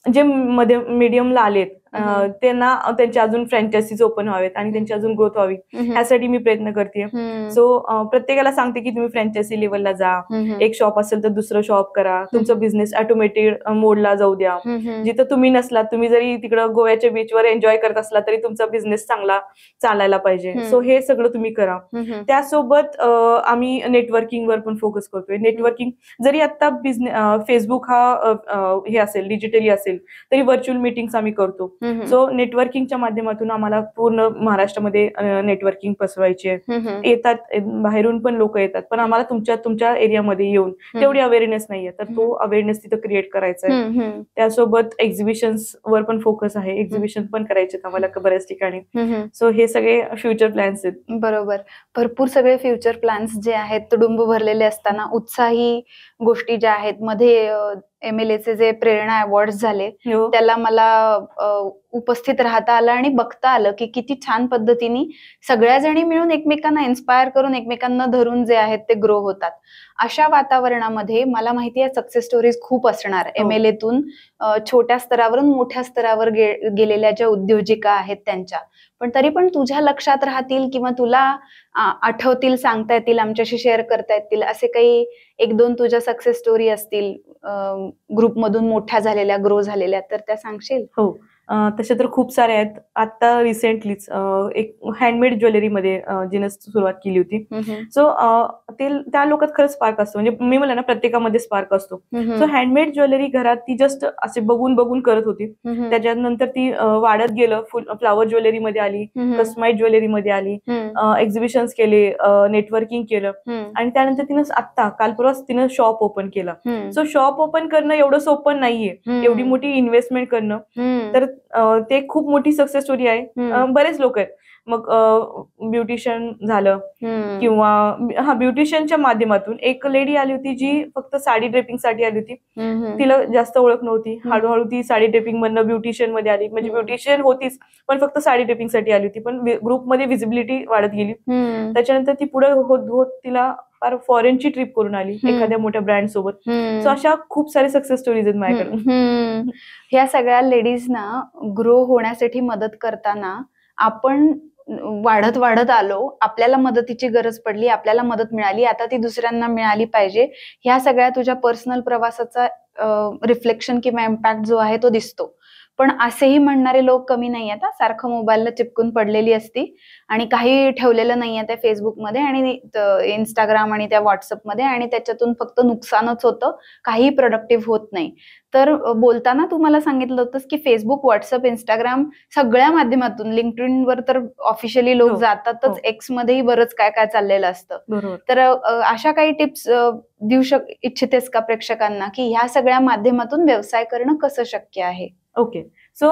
जे मीडियमला आलेत त्यांना त्यांच्या अजून फ्रँचायझीज ओपन व्हावेत आणि त्यांची अजून ग्रोथ व्हावी ह्यासाठी मी प्रयत्न करते. सो प्रत्येकाला सांगते की तुम्ही फ्रँचायझी लेवलला जा. एक शॉप असेल तर दुसरं शॉप करा. तुमचं बिझनेस ऑटोमेटेड मोडला जाऊ द्या. जिथं तुम्ही नसलात, तुम्ही जरी तिकडं गोव्याच्या बीचवर एन्जॉय करत असला तरी तुमचा बिझनेस चांगला चालायला पाहिजे. सो हे सगळं तुम्ही करा. त्यासोबत आम्ही नेटवर्किंगवर पण फोकस करतोय. नेटवर्किंग जरी आता फेसबुक हा हे असेल डिजिटली असेल तरी व्हर्च्युअल मीटिंग्स आम्ही करतो. सो नेटवर्किंगच्या माध्यमातून आम्हाला पूर्ण महाराष्ट्रामध्ये नेटवर्किंग पसरवायची आहे. येतात बाहेरून पण लोक येतात पण आम्हाला तुमच्या एरियामध्ये येऊन तेवढी अवेअरनेस नाहीये तर तो अवेअरनेस तिथं क्रिएट करायचा आहे. त्यासोबत एक्झिबिशन्स वर पण फोकस आहे. एक्झिबिशन पण करायचे आम्हाला बऱ्याच ठिकाणी. सो हे सगळे फ्युचर प्लॅन्स आहेत. बरोबर. भरपूर सगळे फ्युचर प्लॅन्स जे आहेत तुडुंब भरलेले असताना उत्साही गोष्टी ज्या आहेत मध्ये MLAचे जे प्रेरणा अवॉर्ड्स झाले त्याला मला उपस्थित राहता आलं आणि बघता आलं की किती छान पद्धतीने सगळ्या जणी मिळून एकमेकांना इन्स्पायर करून एकमेकांना धरून जे आहेत ते ग्रो होतात. अशा वातावरणामध्ये मला माहिती आहे सक्सेस स्टोरीज खूप असणार. MLAतून छोट्या स्तरावरून मोठ्या स्तरावर गेलेल्या ज्या उद्योजिका आहेत त्यांच्या, पण तरी पण तुझ्या लक्षात राहतील किंवा तुला आठवतील, सांगता येतील, आमच्याशी शेअर करता येतील असे काही 1-2 तुझ्या सक्सेस स्टोरी असतील ग्रुपमधून मोठ्या झालेल्या, ग्रो झालेल्या, तर त्या सांगशील? हो, तसे तर खूप सारे आहेत. आता रिसेंटलीच एक हँडमेड ज्वेलरीमध्ये जिने सुरुवात केली होती. सो त्या लोकात खरंच स्पार्क असतो. म्हणजे मी म्हणलं ना प्रत्येकामध्ये स्पार्क असतो. सो हँडमेड ज्वेलरी घरात ती जस्ट असे बघून करत होती. त्याच्यानंतर ती वाढत गेलं, फ्लावर ज्वेलरीमध्ये आली, कस्टमाइज ज्वेलरीमध्ये आली, एक्झिबिशन्स केले, नेटवर्किंग केलं आणि त्यानंतर तिनं आत्ता काल परवाच तिनं शॉप ओपन केलं. सो शॉप ओपन करणं एवढं सोपं नाहीये, एवढी मोठी इन्व्हेस्टमेंट करणं. तर ते खूप मोठी सक्सेस स्टोरी आहे. बरेच लोक आहेत. मग ब्युटिशियन झालं किंवा ब्युटिशियनच्या माध्यमातून एक लेडी आली होती जी फक्त साडी ड्रेपिंग साठी आली होती. तिला जास्त ओळख नव्हती. हळूहळू ती साडी ड्रेपिंग मधनं ब्युटिशियन मध्ये आली. म्हणजे ब्युटिशियन होतीच पण फक्त साडी ड्रेपिंग साठी आली होती. पण ग्रुपमध्ये व्हिजिबिलिटी वाढत गेली. त्याच्यानंतर ती पुढे होत होत तिला फार फॉरेनची ट्रिप करून आली एखाद्या मोठ्या ब्रँड सोबत. सो अशा खूप सारे सक्सेस स्टोरीज आहेत माझ्याकडे. ह्या सगळ्या लेडीजना ग्रो होण्यासाठी मदत करताना आपण वाढत वाढत आलो, आपल्याला मदतीची गरज पडली, आपल्याला मदत मिळाली, आता ती दुसऱ्यांना मिळाली पाहिजे. ह्या सगळ्या तुझ्या पर्सनल प्रवासाचा रिफ्लेक्शन किंवा इम्पॅक्ट जो आहे तो दिसतो. पण असेही म्हणणारे लोक कमी नाही आहेत. सारखं मोबाईलला चिपकून पडलेली असती आणि काही ठेवलेलं नाहीये त्या फेसबुकमध्ये आणि इंस्टाग्राम आणि त्या व्हॉट्सअपमध्ये, आणि त्याच्यातून फक्त नुकसानच होतं, काही प्रोडक्टिव्ह होत नाही. तर बोलताना तू मला सांगितलं होतंस की फेसबुक, व्हॉट्सअप, इंस्टाग्राम सगळ्या माध्यमातून, लिंक्डइनवर तर ऑफिशियली लोक जातातच, एक्स मध्येही बरंच काय काय चाललेलं असतं. तर अशा काही टिप्स देऊ इच्छितेस का प्रेक्षकांना की ह्या सगळ्या माध्यमातून व्यवसाय करणं कसं शक्य आहे? ओके. सो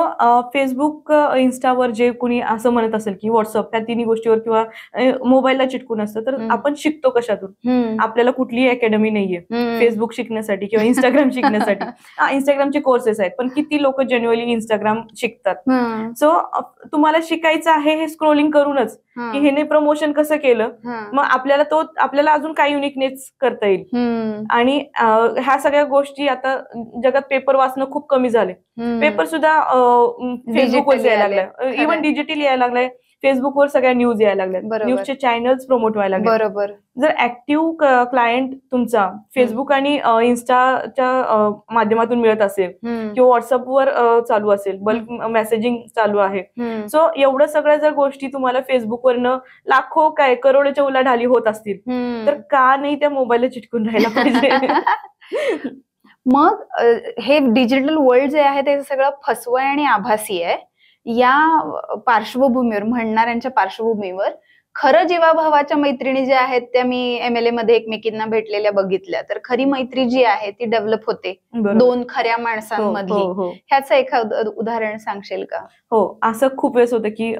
फेसबुक, इन्स्टावर जे कुणी असं म्हणत असेल की व्हॉट्सअप, त्या तिन्ही गोष्टीवर किंवा मोबाईलला चिटकून असतं, तर आपण शिकतो कशातून? आपल्याला कुठलीही अकॅडमी नाहीये फेसबुक शिकण्यासाठी किंवा इंस्टाग्राम शिकण्यासाठी. इंस्टाग्रामचे कोर्सेस आहेत, पण किती लोक जेन्युअली इंस्टाग्राम शिकतात? सो तुम्हाला शिकायचं आहे हे स्क्रोलिंग करूनच, की ह्याने प्रमोशन कसं केलं, मग आपल्याला अजून काय युनिकनेस करता येईल. आणि ह्या सगळ्या गोष्टी आता जगात पेपर वाचणं खूप कमी झाले. पेपर सुद्धा फेसबुकवर यायला लागलाय, इव्हन डिजिटली यायला लागलाय. फेसबुकवर सगळ्या न्यूज यायला लागल्या, न्यूजचे चॅनल्स प्रमोट व्हायला लागले. बरोबर. जर ऍक्टिव्ह क्लायंट तुमचा फेसबुक आणि इन्स्टाच्या माध्यमातून मिळत असेल किंवा व्हॉट्सअपवर चालू असेल, बल्क मेसेजिंग चालू आहे, सो एवढं सगळ्या जर गोष्टी तुम्हाला फेसबुकवरनं लाखो काय करोडच्या उलाढाली होत असतील, तर का नाही त्या मोबाईलला चिटकून राहायला पाहिजे? मग हे डिजिटल वर्ल्ड जे आहे ते सगळं फसवं आणि आभासी आहे. या पार्श्वभूमीवर, म्हणणाऱ्यांच्या पार्श्वभूमीवर, खरं जीवाभावाच्या मैत्रिणी ज्या आहेत त्या मी MLA मध्ये एकमेकींना भेटलेल्या बघितल्या, तर खरी मैत्री जी आहे ती डेव्हलप होते दोन खऱ्या माणसांमधली. ह्याचं एखादं उदाहरण सांगशील का? हो, असं खूप वेळेस होतं की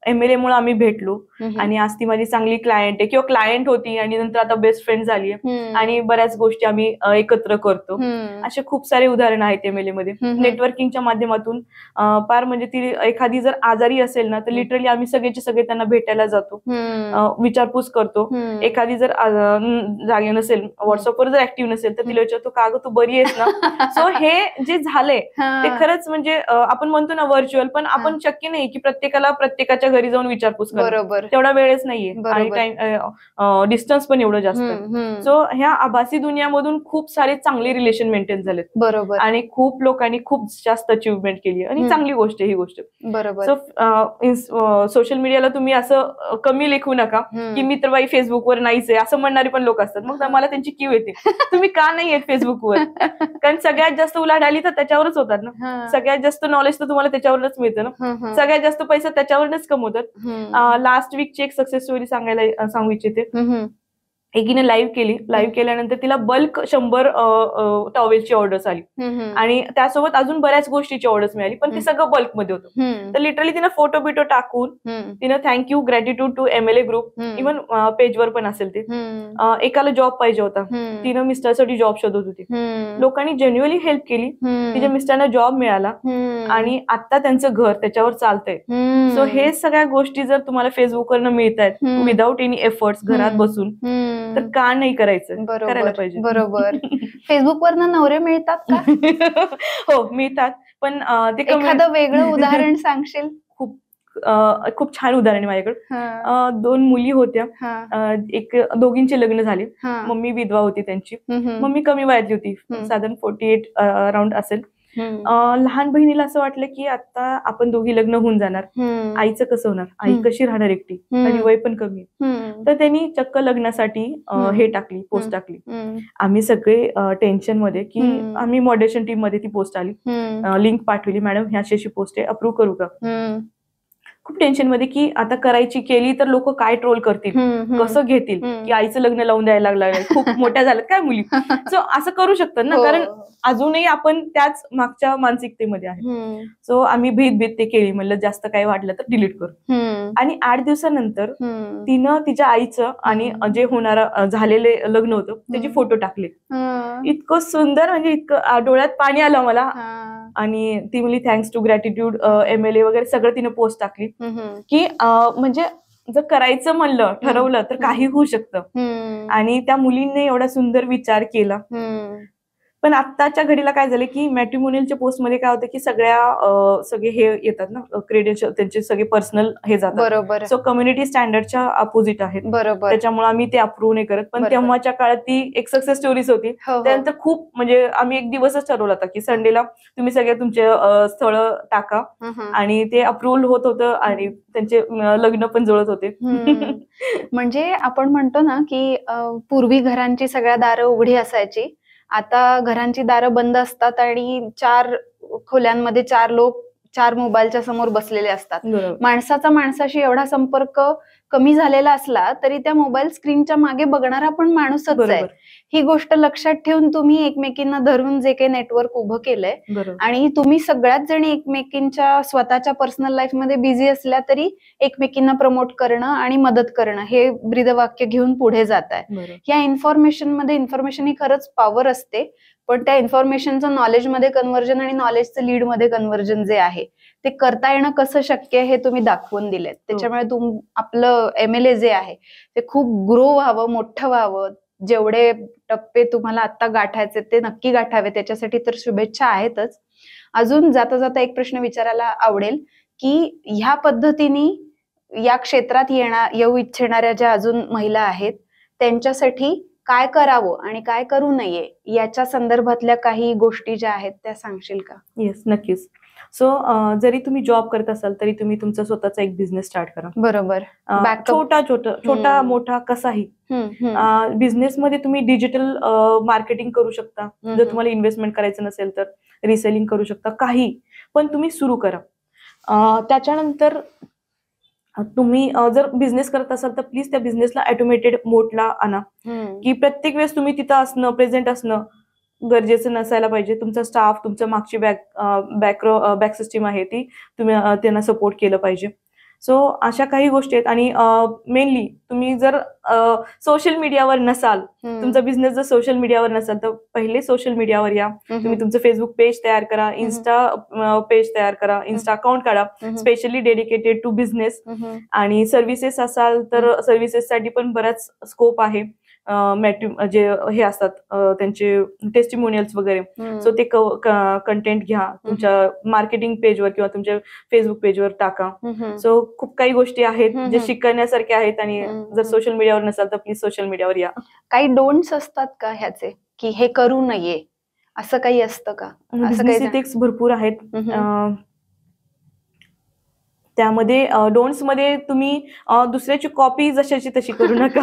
MLA मुळे आम्ही भेटलो आणि आज ती माझी चांगली क्लायंट आहे किंवा क्लायंट होती आणि नंतर आता बेस्ट फ्रेंड झाली आणि बऱ्याच गोष्टी आम्ही एकत्र करतो. असे खूप सारे उदाहरण आहेत MLA मध्ये. नेटवर्किंगच्या माध्यमातून फार म्हणजे ती एखादी जर आजारी असेल ना, तर लिटरली आम्ही सगळेचे सगळे त्यांना भेटायला जातो, विचारपूस करतो. एखादी जर जागे नसेल, व्हॉट्सअपवर जर ऍक्टिव्ह नसेल, तर तिला विचारतो का ग तू बरी आहेस ना? सो हे जे झालंय ते खरंच म्हणजे आपण म्हणतो ना व्हर्च्युअल, पण आपण शक्य नाही की प्रत्येकाला प्रत्येकाच्या घरी जाऊन विचारपूस करू, तेवढा वेळच नाहीये आणि टाइम डिस्टन्स पण एवढं जास्त. सो ह्या आभासी दुनियामधून खूप सारे चांगले रिलेशन मेंटेन झालेत. बरोबर. आणि खूप लोकांनी खूप जास्त अचिव्हमेंट केली आणि चांगली गोष्ट ही गोष्ट. बरोबर. सो सोशल मीडियाला तुम्ही असं कमी लेखू नका की मी तर बाई फेसबुकवर नाहीच आहे असं म्हणणारी पण लोक असतात. मग मला त्यांची क्यू येते, तुम्ही का नाही येत फेसबुकवर? कारण सगळ्यात जास्त उलाढाली तर त्याच्यावरच होतात ना, सगळ्यात जास्त नॉलेज तर तुम्हाला त्याच्यावरच मिळतं ना, सगळ्यात जास्त पैसा त्याच्यावरच कमवतात. लास्ट वीकची एक सक्सेस स्टोरी सांगू इच्छिते. एकीने लाईव्ह केल्यानंतर तिला बल्क 100 टॉवेलची ऑर्डर्स आली आणि त्यासोबत अजून बऱ्याच गोष्टीची ऑर्डर्स मिळाली, पण ते सगळं बल्कमध्ये होतं. तर लिटरली तिनं फोटो बिटो टाकून तिनं thank you, gratitude to MLA group, even पेजवर पण असेल ते. एकाला जॉब पाहिजे होता, तिनं मिस्टरसाठी जॉब शोधत होती. लोकांनी जेन्युअली हेल्प केली, तिच्या मिस्टरना जॉब मिळाला आणि आता त्यांचं घर त्याच्यावर चालतंय. सो हे सगळ्या गोष्टी जर तुम्हाला फेसबुकवरनं मिळतायत विदाऊट एनी एफर्ट्स, घरात बसून, तर का नाही करायचं? करायला पाहिजे. बरोबर. फेसबुकवरनं नवरे मिळतात का? हो, मिळतात, पण ते एखादं वेगळं उदाहरण सांगशील? खूप छान उदाहरण आहे माझ्याकडे. 2 मुली होत्या, दोघींचे लग्न झाले. मम्मी विधवा होती त्यांची. मम्मी कमी वयातली होती, साधारण 48 अराउंड असेल. लहान बहिणीला असं वाटलं की आता आपण दोघी लग्न होऊन जाणार, आईचं कसं होणार, आई कशी राहणार एकटी आणि वय पण कमी. तर त्यांनी चक्क लग्नासाठी हे टाकली, पोस्ट टाकली. आम्ही सगळे टेन्शन मध्ये की आम्ही मॉडरेशन टीम मध्ये ती पोस्ट आली, लिंक पाठवली, मॅडम ह्याची पोस्ट आहे, अप्रूव्ह करू का? खूप टेन्शन मध्ये की आता करायची केली तर लोक काय ट्रोल करतील, कसं घेतील, की आईचं लग्न लावून द्यायला लागलं, खूप मोठ्या झाल्यात काय मुली. सो असं करू शकतात ना, कारण अजूनही आपण त्याच मागच्या मानसिकतेमध्ये आहे. सो आम्ही भीत ते केली, म्हणलं जास्त काही वाटलं तर डिलीट करू. आणि 8 दिवसानंतर तिनं तिच्या आईचं आणि जे होणारं झालेले लग्न होतं त्याचे फोटो टाकले. इतकं सुंदर, म्हणजे इतकं डोळ्यात पाणी आलं मला. आणि ती मुली थँक्स टू ग्रॅटिट्यूड MLA वगैरे सगळं तिने पोस्ट टाकली, की म्हणजे जर करायचं म्हणलं, ठरवलं तर काही होऊ शकतं. आणि त्या मुलींनी एवढा सुंदर विचार केला. पण आत्ताच्या घडीला काय झालं की मॅट्रिमोनियलच्या पोस्टमध्ये काय होतं की सगळे हे येतात ना, क्रेडेन्शियल त्यांचे सगळे पर्सनल हे जातात. बरोबर. सो कम्युनिटी स्टँडर्डच्या अपोजिट आहेत. बरोबर. त्याच्यामुळे आम्ही ते अप्रूव्ह नाही करत. पण तेव्हाच्या काळात ती एक सक्सेस स्टोरीज होती. त्यानंतर खूप, म्हणजे आम्ही एक दिवसच ठरवला होता की संडेला तुम्ही सगळे तुमचे स्थळ टाका, आणि ते अप्रूव्ह होत होतं आणि त्यांचे लग्न पण जुळत होते. म्हणजे आपण म्हणतो ना की पूर्वी घरांची सगळ्या दारं उघडी असायची, आता घरांची दारं बंद असतात आणि 4 खोल्यांमध्ये 4 लोक 4 मोबाईलच्या समोर बसलेले असतात. माणसाचा माणसाशी एवढा संपर्क कमी झालेला असला तरी त्या मोबाईल स्क्रीनच्या मागे बघणारा पण माणूसच आहे. ही गोष्ट लक्षात ठेवून तुम्ही एकमेकींना धरून जे काही नेटवर्क उभं केलंय, आणि तुम्ही सगळ्याच जणी एकमेकींच्या स्वतःच्या पर्सनल लाईफ मध्ये बिझी असल्या तरी एकमेकींना प्रमोट करणं आणि मदत करणं हे ब्रीदवाक्य घेऊन पुढे जात आहे. या इन्फॉर्मेशन ही खरंच पॉवर असते, पण त्या इन्फॉर्मेशनचं नॉलेजमध्ये कन्व्हर्जन आणि नॉलेजचं लीडमध्ये कन्व्हर्जन जे आहे ते करता येणं कसं शक्य हे तुम्ही दाखवून दिलेत. त्याच्यामुळे आपलं MLA जे आहे ते खूप ग्रो व्हावं, मोठं व्हावं. जेवढे टप्पे तुम्हाला आता गाठायचे ते नक्की गाठावे, त्याच्यासाठी तर शुभेच्छा आहेतच. अजून जाता जाता एक प्रश्न विचारायला आवडेल की ह्या पद्धतीने या क्षेत्रात येऊ इच्छिणाऱ्या ज्या अजून महिला आहेत त्यांच्यासाठी काय करावं आणि काय करू नये याच्या संदर्भातल्या काही गोष्टी ज्या आहेत त्या सांगशील का? येस, नक्कीच. सो जरी तुम्ही जॉब करत असाल तरी तुम्ही तुमचा स्वतःचा एक बिझनेस स्टार्ट करा. बरोबर. छोटा मोठा कसाही बिझनेसमध्ये तुम्ही डिजिटल मार्केटिंग करू शकता. जर तुम्हाला इन्व्हेस्टमेंट करायचं नसेल तर रिसेलिंग करू शकता, काही पण तुम्ही सुरू करा. त्याच्यानंतर तुम्ही जर बिझनेस करत असाल तर प्लीज त्या बिझनेसला ऑटोमेटेड मोडला आणा, की प्रत्येक वेळेस तुम्ही तिथं असणं, प्रेझेंट असणं गरजेचं नसायला पाहिजे. तुमचा स्टाफ, तुमच्या मागची बॅक सिस्टीम आहे ती तुम्ही त्यांना सपोर्ट केलं पाहिजे. सो अशा काही गोष्टी आहेत. आणि मेनली तुम्ही जर सोशल मीडियावर नसाल, तुमचा बिझनेस जर सोशल मीडियावर नसाल तर पहिले सोशल मीडियावर या. तुम्ही तुमचं फेसबुक पेज तयार करा, इन्स्टा पेज तयार करा, इन्स्टा अकाउंट काढा स्पेशली डेडिकेटेड टू बिझनेस. आणि सर्व्हिसेस असाल तर सर्व्हिसेससाठी पण बराच स्कोप आहे. जे हे असतात त्यांचे टेस्टिमोनियल्स वगैरे, सो ते कंटेंट घ्या, तुमच्या मार्केटिंग पेजवर किंवा तुमच्या फेसबुक पेजवर टाका. सो खूप काही गोष्टी आहेत जे शिकण्यासारख्या आहेत. आणि जर सोशल मीडियावर नसाल तर प्लीज सोशल मीडियावर या. काही डोंट्स असतात का ह्याचे, की हे करू नये असं काही असतं का? बिझनेस इथिक्स भरपूर आहेत. त्यामध्ये डोंट्स मध्ये तुम्ही दुसऱ्याची कॉपी जशाची तशी करू नका.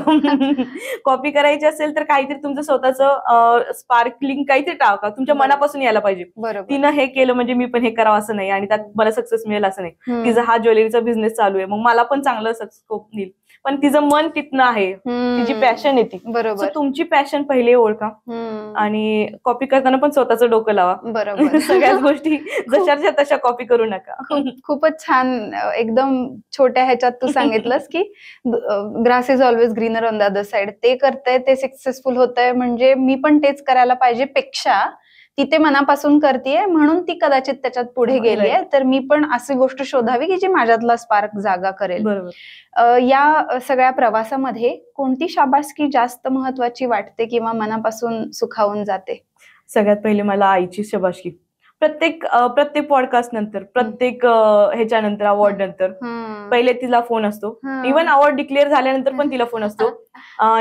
कॉपी करायची असेल तर काहीतरी तुमचं स्वतःचं स्पार्कलिंग काहीतरी टाका, तुमच्या मनापासून यायला पाहिजे. तिनं हे केलं म्हणजे मी पण हे करावं असं नाही, आणि त्यात मला सक्सेस मिळेल असं नाही. तिचा हा ज्वेलरीचा बिझनेस चालू आहे मग मला पण चांगलं स्कोप मिळेल, पण तिचं मन तिथनं आहे, तिची पॅशन आहे ती. बरोबर. तुमची पॅशन पहिले ओळखा आणि कॉपी करताना पण स्वतःचं डोकं लावा. बरोबर. सगळ्याच गोष्टी जशाच्या तशा कॉपी करू नका. खूपच छान, एकदम छोट्या ह्याच्यात तू सांगितलंस की grass is always greener on the other side. ते करताय, ते सक्सेसफुल होत आहे म्हणजे मी पण तेच करायला पाहिजे पेक्षा ती ते मनापासून करतेय म्हणून ती कदाचित त्याच्यात पुढे गेली आहे, तर मी पण अशी गोष्ट शोधावी की जी माझ्यातला स्पार्क जागा करेल. या सगळ्या प्रवासामध्ये कोणती शाबासकी जास्त महत्वाची वाटते किंवा मनापासून सुखावून जाते? सगळ्यात पहिले मला आईची शाबासकी. प्रत्येक पॉडकास्ट नंतर, प्रत्येक ह्याच्यानंतर, अवॉर्ड नंतर पहिले तिला फोन असतो. इव्हन अवॉर्ड डिक्लेअर झाल्यानंतर पण तिला फोन असतो.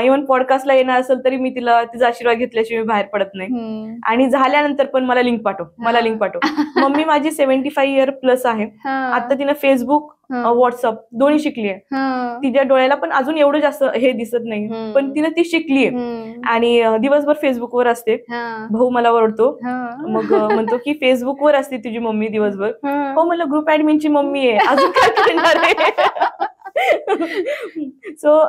इव्हन पॉडकास्टला येणार असेल तरी मी तिचा आशीर्वाद घेतल्याशिवाय बाहेर पडत नाही. आणि झाल्यानंतर पण मला लिंक पाठव. मम्मी माझी 75 इयर प्लस आहे. आता तिनं फेसबुक व्हॉट्सअप दोन्ही शिकलीये. तिच्या डोळ्याला पण अजून एवढं जास्त हे दिसत नाही, पण तिने ती शिकलीये. आणि दिवसभर फेसबुकवर असते. भाऊ मला ओरडतो, मग म्हणतो की फेसबुकवर असते तुझी मम्मी दिवसभर. हो मला ग्रुप ऍडमिनची मम्मी आहे, अजून काय करणार आहे. सो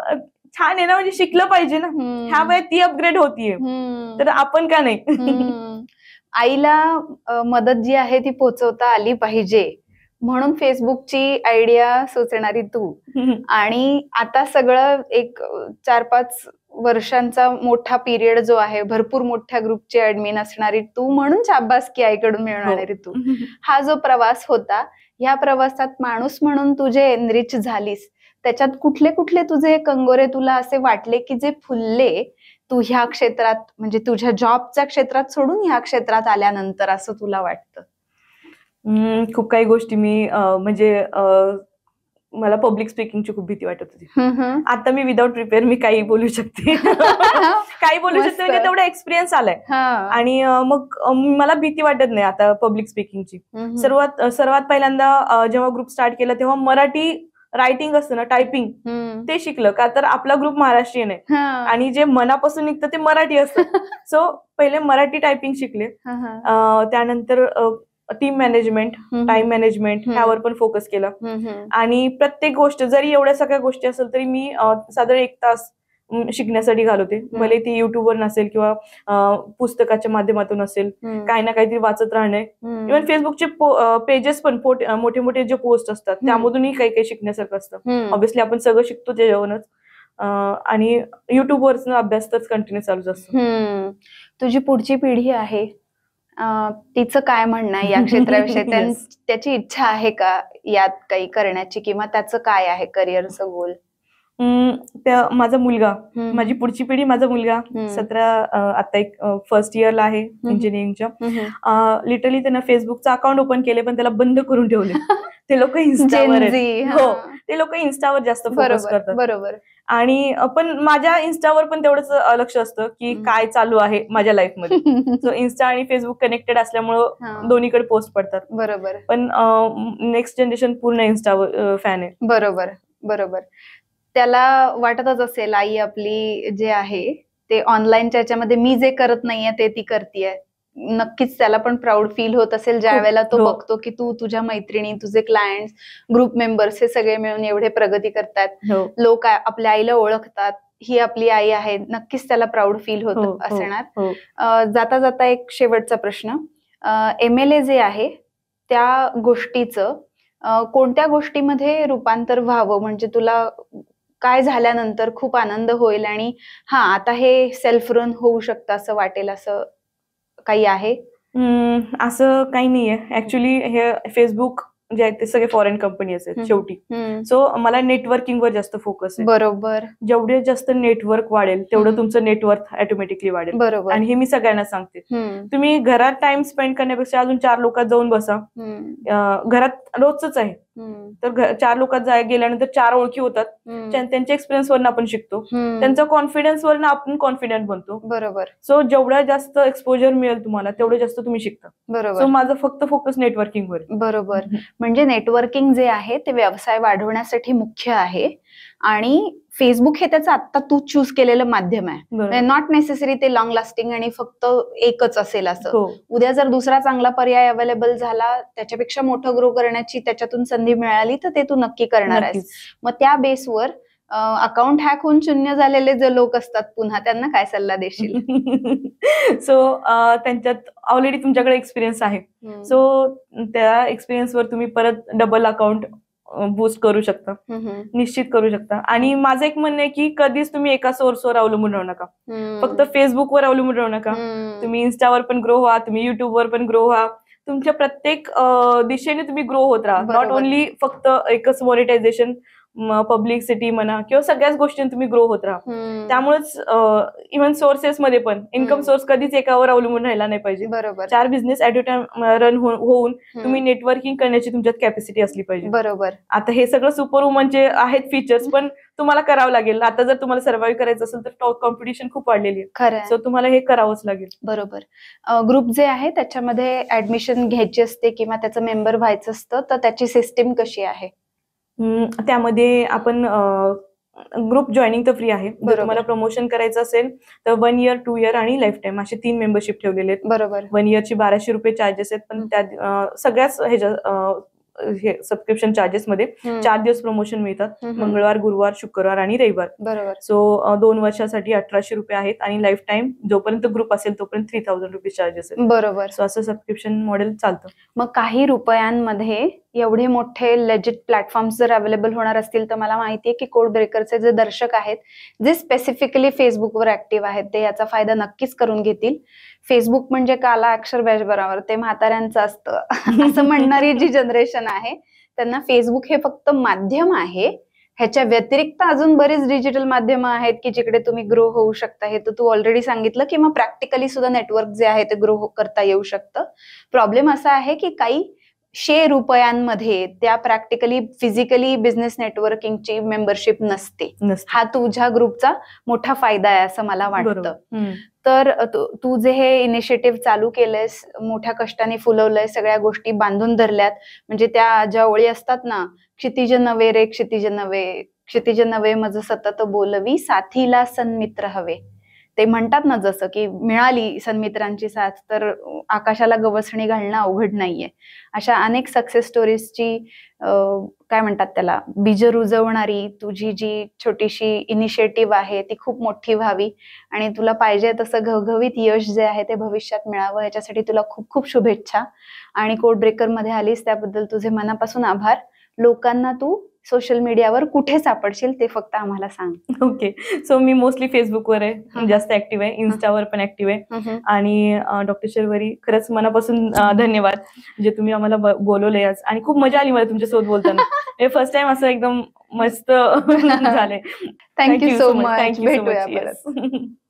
छान आहे ना, म्हणजे शिकलं पाहिजे ना. ह्या वयात ती अपग्रेड होतीये, तर आपण का नाही. आईला मदत जी आहे ती पोहोचवता आली पाहिजे, म्हणून फेसबुकची आयडिया सुचणारी तू. आणि आता सगळं एक 4-5 वर्षांचा मोठा पिरियड जो आहे, भरपूर मोठ्या ग्रुपची ऍडमिन असणारी तू, म्हणून शाबासकी आईकडून मिळणारी तू. हा जो प्रवास होता, ह्या प्रवासात माणूस म्हणून तू जे एनरिच झालीस, त्याच्यात कुठले कुठले तुझे कंगोरे तुला असे वाटले की जे फुलले तू ह्या क्षेत्रात, म्हणजे तुझ्या जॉबच्या क्षेत्रात सोडून ह्या क्षेत्रात आल्यानंतर, असं तुला वाटतं? खूप काही गोष्टी मी म्हणजे मला पब्लिक स्पीकिंगची खूप भीती वाटत होती. आता मी विदाउट प्रिपेअर मी काही बोलू शकते. काही बोलू शकते, म्हणजे तेवढा एक्सपिरियन्स आलाय. आणि मग मला भीती वाटत नाही आता पब्लिक स्पीकिंगची. सर्वात पहिल्यांदा जेव्हा ग्रुप स्टार्ट केला तेव्हा मराठी रायटिंग असतं ना, टायपिंग, ते शिकलं. का तर आपला ग्रुप महाराष्ट्रीयन आहे आणि जे मनापासून निघतं ते मराठी असतं. सो पहिले मराठी टायपिंग शिकले. त्यानंतर टीम मॅनेजमेंट, टाइम मॅनेजमेंट ह्यावर पण फोकस केला. आणि प्रत्येक गोष्ट, जरी एवढ्या सगळ्या गोष्टी असेल तरी मी साधारण 1 तास शिकण्यासाठी घालवते. भले ती युट्यूबवर नसेल किंवा पुस्तकाच्या माध्यमातून असेल, काही ना काहीतरी वाचत राहणे. इव्हन फेसबुकचे पेजेस पण मोठे मोठे जे पोस्ट असतात त्यामधूनही काही काही शिकण्यासारखं असतं. ऑब्व्हियसली आपण सगळं शिकतो त्याच्यावरूनच. आणि युट्यूबवरच अभ्यास तर कंटिन्यू चालूच असतो. तुझी पुढची पिढी आहे, तिचं काय म्हणणं आहे या क्षेत्राविषयी? त्याची इच्छा आहे का यात काही करण्याची, किंवा त्याचं काय आहे करिअरचं गोल? माझा मुलगा, माझी पुढची पिढी, माझा मुलगा 17 आता एक फर्स्ट इयरला आहे इंजिनिअरिंगच्या. लिटरली त्यानं फेसबुकचं अकाउंट ओपन केले, पण त्याला बंद करून ठेवले. ते लोक इन्स्टावर, हो ते लोक इन्स्टावर जास्त फोकस करतात. बरोबर. आणि पण माझ्या इन्स्टावर पण तेवढंच लक्ष असतं की काय चालू आहे माझ्या लाईफमध्ये. सो इन्स्टा आणि फेसबुक कनेक्टेड असल्यामुळं दोन्हीकडे पोस्ट पडतात. बरोबर. पण नेक्स्ट जनरेशन पूर्ण इन्स्टावर फॅन आहे. बरोबर बरोबर. त्याला वाटतच असेल आई आपली जे आहे ते ऑनलाईनच्या याच्यामध्ये मी जे करत नाहीये ते ती करतीये. नक्कीच त्याला पण प्राऊड फील होत असेल ज्या वेळेला तो बघतो की तू, तुझ्या मैत्रिणी, तुझे क्लायंट्स, ग्रुप मेंबर्स हे सगळे मिळून एवढे प्रगती करतात, लोक आपल्या आईला ओळखतात, ही आपली आई आहे. नक्कीच त्याला प्राऊड फील होत असणार. जाता जाता एक शेवटचा प्रश्न, MLA जे आहे त्या गोष्टीचं कोणत्या गोष्टीमध्ये रूपांतर व्हावं, म्हणजे तुला काय झाल्यानंतर खूप आनंद होईल आणि आता हे सेल्फ रन होऊ शकतं असं वाटेल, असं काही आहे? असं काही नाहीये. ऍक्च्युली हे फेसबुक जे आहेत ते सगळे फॉरेन कंपनी आहेत शेवटी. सो मला नेटवर्किंगवर जास्त फोकस आहे. बरोबर. जेवढे जास्त नेटवर्क वाढेल तेवढं तुमचं नेटवर्क ऑटोमॅटिकली वाढेल. बरोबर. आणि हे मी सगळ्यांना सांगते, तुम्ही घरात टाइम स्पेंड करण्यापेक्षा अजून 4 लोकात जाऊन बसा. घरात रोजच आहे, तर 4 लोकात गेल्यानंतर 4 ओळखी होतात. त्यांच्या एक्सपिरियन्स वरनं आपण शिकतो, त्यांच्या कॉन्फिडन्स वरनं आपण कॉन्फिडंट बनतो. बरोबर. सो जेवढा जास्त एक्सपोजर मिळेल तुम्हाला तेवढं जास्त तुम्ही शिकता. बरोबर. सो माझं फक्त फोकस नेटवर्किंगवर. बरोबर. म्हणजे नेटवर्किंग जे आहे ते व्यवसाय वाढवण्यासाठी मुख्य आहे आणि फेसबुक हे त्याचं आता तू चूज केलेलं माध्यम आहे. नॉट नेसेसरी ते लॉंग लास्टिंग आणि फक्त एकच असेल असं. उद्या जर दुसरा चांगला पर्याय अवेलेबल झाला, त्याच्यापेक्षा मोठं ग्रो करण्याची त्याच्यातून संधी मिळाली, तर ते तू नक्की करणार आहेस. मग त्या बेसवर अकाउंट हॅक होऊन शून्य झालेले जे लोक असतात पुन्हा, त्यांना काय सल्ला देशील? सो त्यांच्यात ऑलरेडी तुमच्याकडे एक्सपिरियन्स आहे, सो त्या एक्सपिरियन्सवर तुम्ही परत डबल अकाउंट बूस्ट करू शकता, निश्चित करू शकता. आणि माझं एक म्हणणं आहे की कधीच तुम्ही एका सोर्सवर अवलंबून राहू नका, फक्त फेसबुकवर अवलंबून राहू नका. तुम्ही इन्स्टावर पण ग्रो व्हा, तुम्ही युट्यूबवर पण ग्रो व्हा. तुमच्या प्रत्येक दिशेने तुम्ही ग्रो होत राहा. नॉट ओनली फक्त एकच मॉनिटायझेशन, पब्लिसिटी म्हणा किंवा सगळ्याच गोष्टी तुम्ही ग्रो होत राहा. त्यामुळेच इव्हन सोर्सेस मध्ये पण इन्कम सोर्स कधीच एकावर अवलंबून राहिला नाही पाहिजे. 4 business at a time run होऊन तुम्ही नेटवर्किंग करण्याची तुमच्यात कॅपॅसिटी असली पाहिजे. बरोबर. आता हे सगळं सुपर वुमनचे आहेत फीचर्स, पण तुम्हाला करावं लागेल. आता जर तुम्हाला सर्व्हाइव्ह करायचं असेल तर कॉम्पिटिशन खूप वाढलेली आहे. खरं. सो तुम्हाला हे करावंच लागेल. बरोबर. ग्रुप जे आहे त्याच्यामध्ये ऍडमिशन घ्यायची असते किंवा त्याचं मेंबर व्हायचं असतं, तर त्याची सिस्टीम कशी आहे? त्यामध्ये आपण ग्रुप जॉईनिंग तर फ्री आहे. जर तुम्हाला प्रमोशन करायचं असेल तर 1 इयर, 2 इयर आणि लाईफ टाईम असे 3 मेंबरशिप ठेवलेले आहेत. बरोबर. 1 इयरची ₹1200 चार्जेस आहेत, पण त्यात सगळ्याच ह्याच्या सबस्क्रिप्शन चार्जेस मध्ये 4 दिवस प्रमोशन मिळतात, मंगळवार, गुरुवार, शुक्रवार आणि रविवार. बरोबर. सो 2 वर्षासाठी ₹1800 आहेत आणि लाईफ टाईम जोपर्यंत ग्रुप असेल तोपर्यंत ₹3000 चार्जेस आहेत. बरोबर. सो असं सबस्क्रिप्शन मॉडेल चालतं. मग काही रुपयांमध्ये एवढे मोठे लेजिट प्लॅटफॉर्म्स जर अवेलेबल होणार असतील तर मला माहितीये की कोड ब्रेकरचे जे दर्शक आहेत, जे स्पेसिफिकली फेसबुकवर ऍक्टिव्ह आहेत, ते याचा फायदा नक्कीच करून घेतील. फेसबुक म्हणजे काला अक्षर बॅच बरोबर, ते म्हाताऱ्यांचं असतं असं म्हणणारी जी जनरेशन आहे त्यांना फेसबुक हे फक्त माध्यम आहे. ह्याच्या व्यतिरिक्त अजून बरीच डिजिटल माध्यमं आहेत की जिकडे तुम्ही ग्रो होऊ शकता. हे तर तू ऑलरेडी सांगितलं, किंवा प्रॅक्टिकली सुद्धा नेटवर्क जे आहे ते ग्रो करता येऊ शकतं. प्रॉब्लेम असा आहे की काही ₹100 त्या प्रॅक्टिकली फिजिकली बिझनेस नेटवर्किंगची मेंबरशिप नसते. हा तुझ्या ग्रुपचा मोठा फायदा आहे असं मला वाटतं. तर तू जे हे इनिशिएटिव्ह चालू केलंयस, मोठ्या कष्टाने फुलवलंय, सगळ्या गोष्टी बांधून धरल्यात, म्हणजे त्या ज्या ओळी असतात ना, क्षितिज नवे रे क्षितिज नवे, क्षितिज नवे मज सतत बोलवी, साथीला सन्मित्र हवे. ते म्हणतात ना, जसं की मिळाली सन्मित्रांची साथ तर आकाशाला गवसणी घालणं अवघड नाहीये. अशा अनेक सक्सेस स्टोरीजची काय म्हणतात त्याला, बीज रुजवणारी तुझी जी छोटीशी इनिशिएटिव्ह आहे ती खूप मोठी व्हावी आणि तुला पाहिजे तसं घवघवीत यश जे आहे ते भविष्यात मिळावं. याच्यासाठी तुला खूप खूप शुभेच्छा. आणि कोड ब्रेकर मध्ये आलीस त्याबद्दल तुझे मनापासून आभार. लोकांना तू सोशल मीडियावर कुठे सापडशील ते फक्त आम्हाला सांग. ओके. सो मी मोस्टली फेसबुकवर आहे, जास्त ऍक्टिव्ह आहे, इन्स्टावर पण ऍक्टिव्ह आहे. आणि डॉक्टर शर्वरी, खरंच मनापासून धन्यवाद जे तुम्ही आम्हाला बोलवलंय आज, आणि खूप मजा आली मला तुमच्यासोबत बोलताना. फर्स्ट टाइम असं एकदम मस्त झालंय. Thank you so much. भेटूया परत.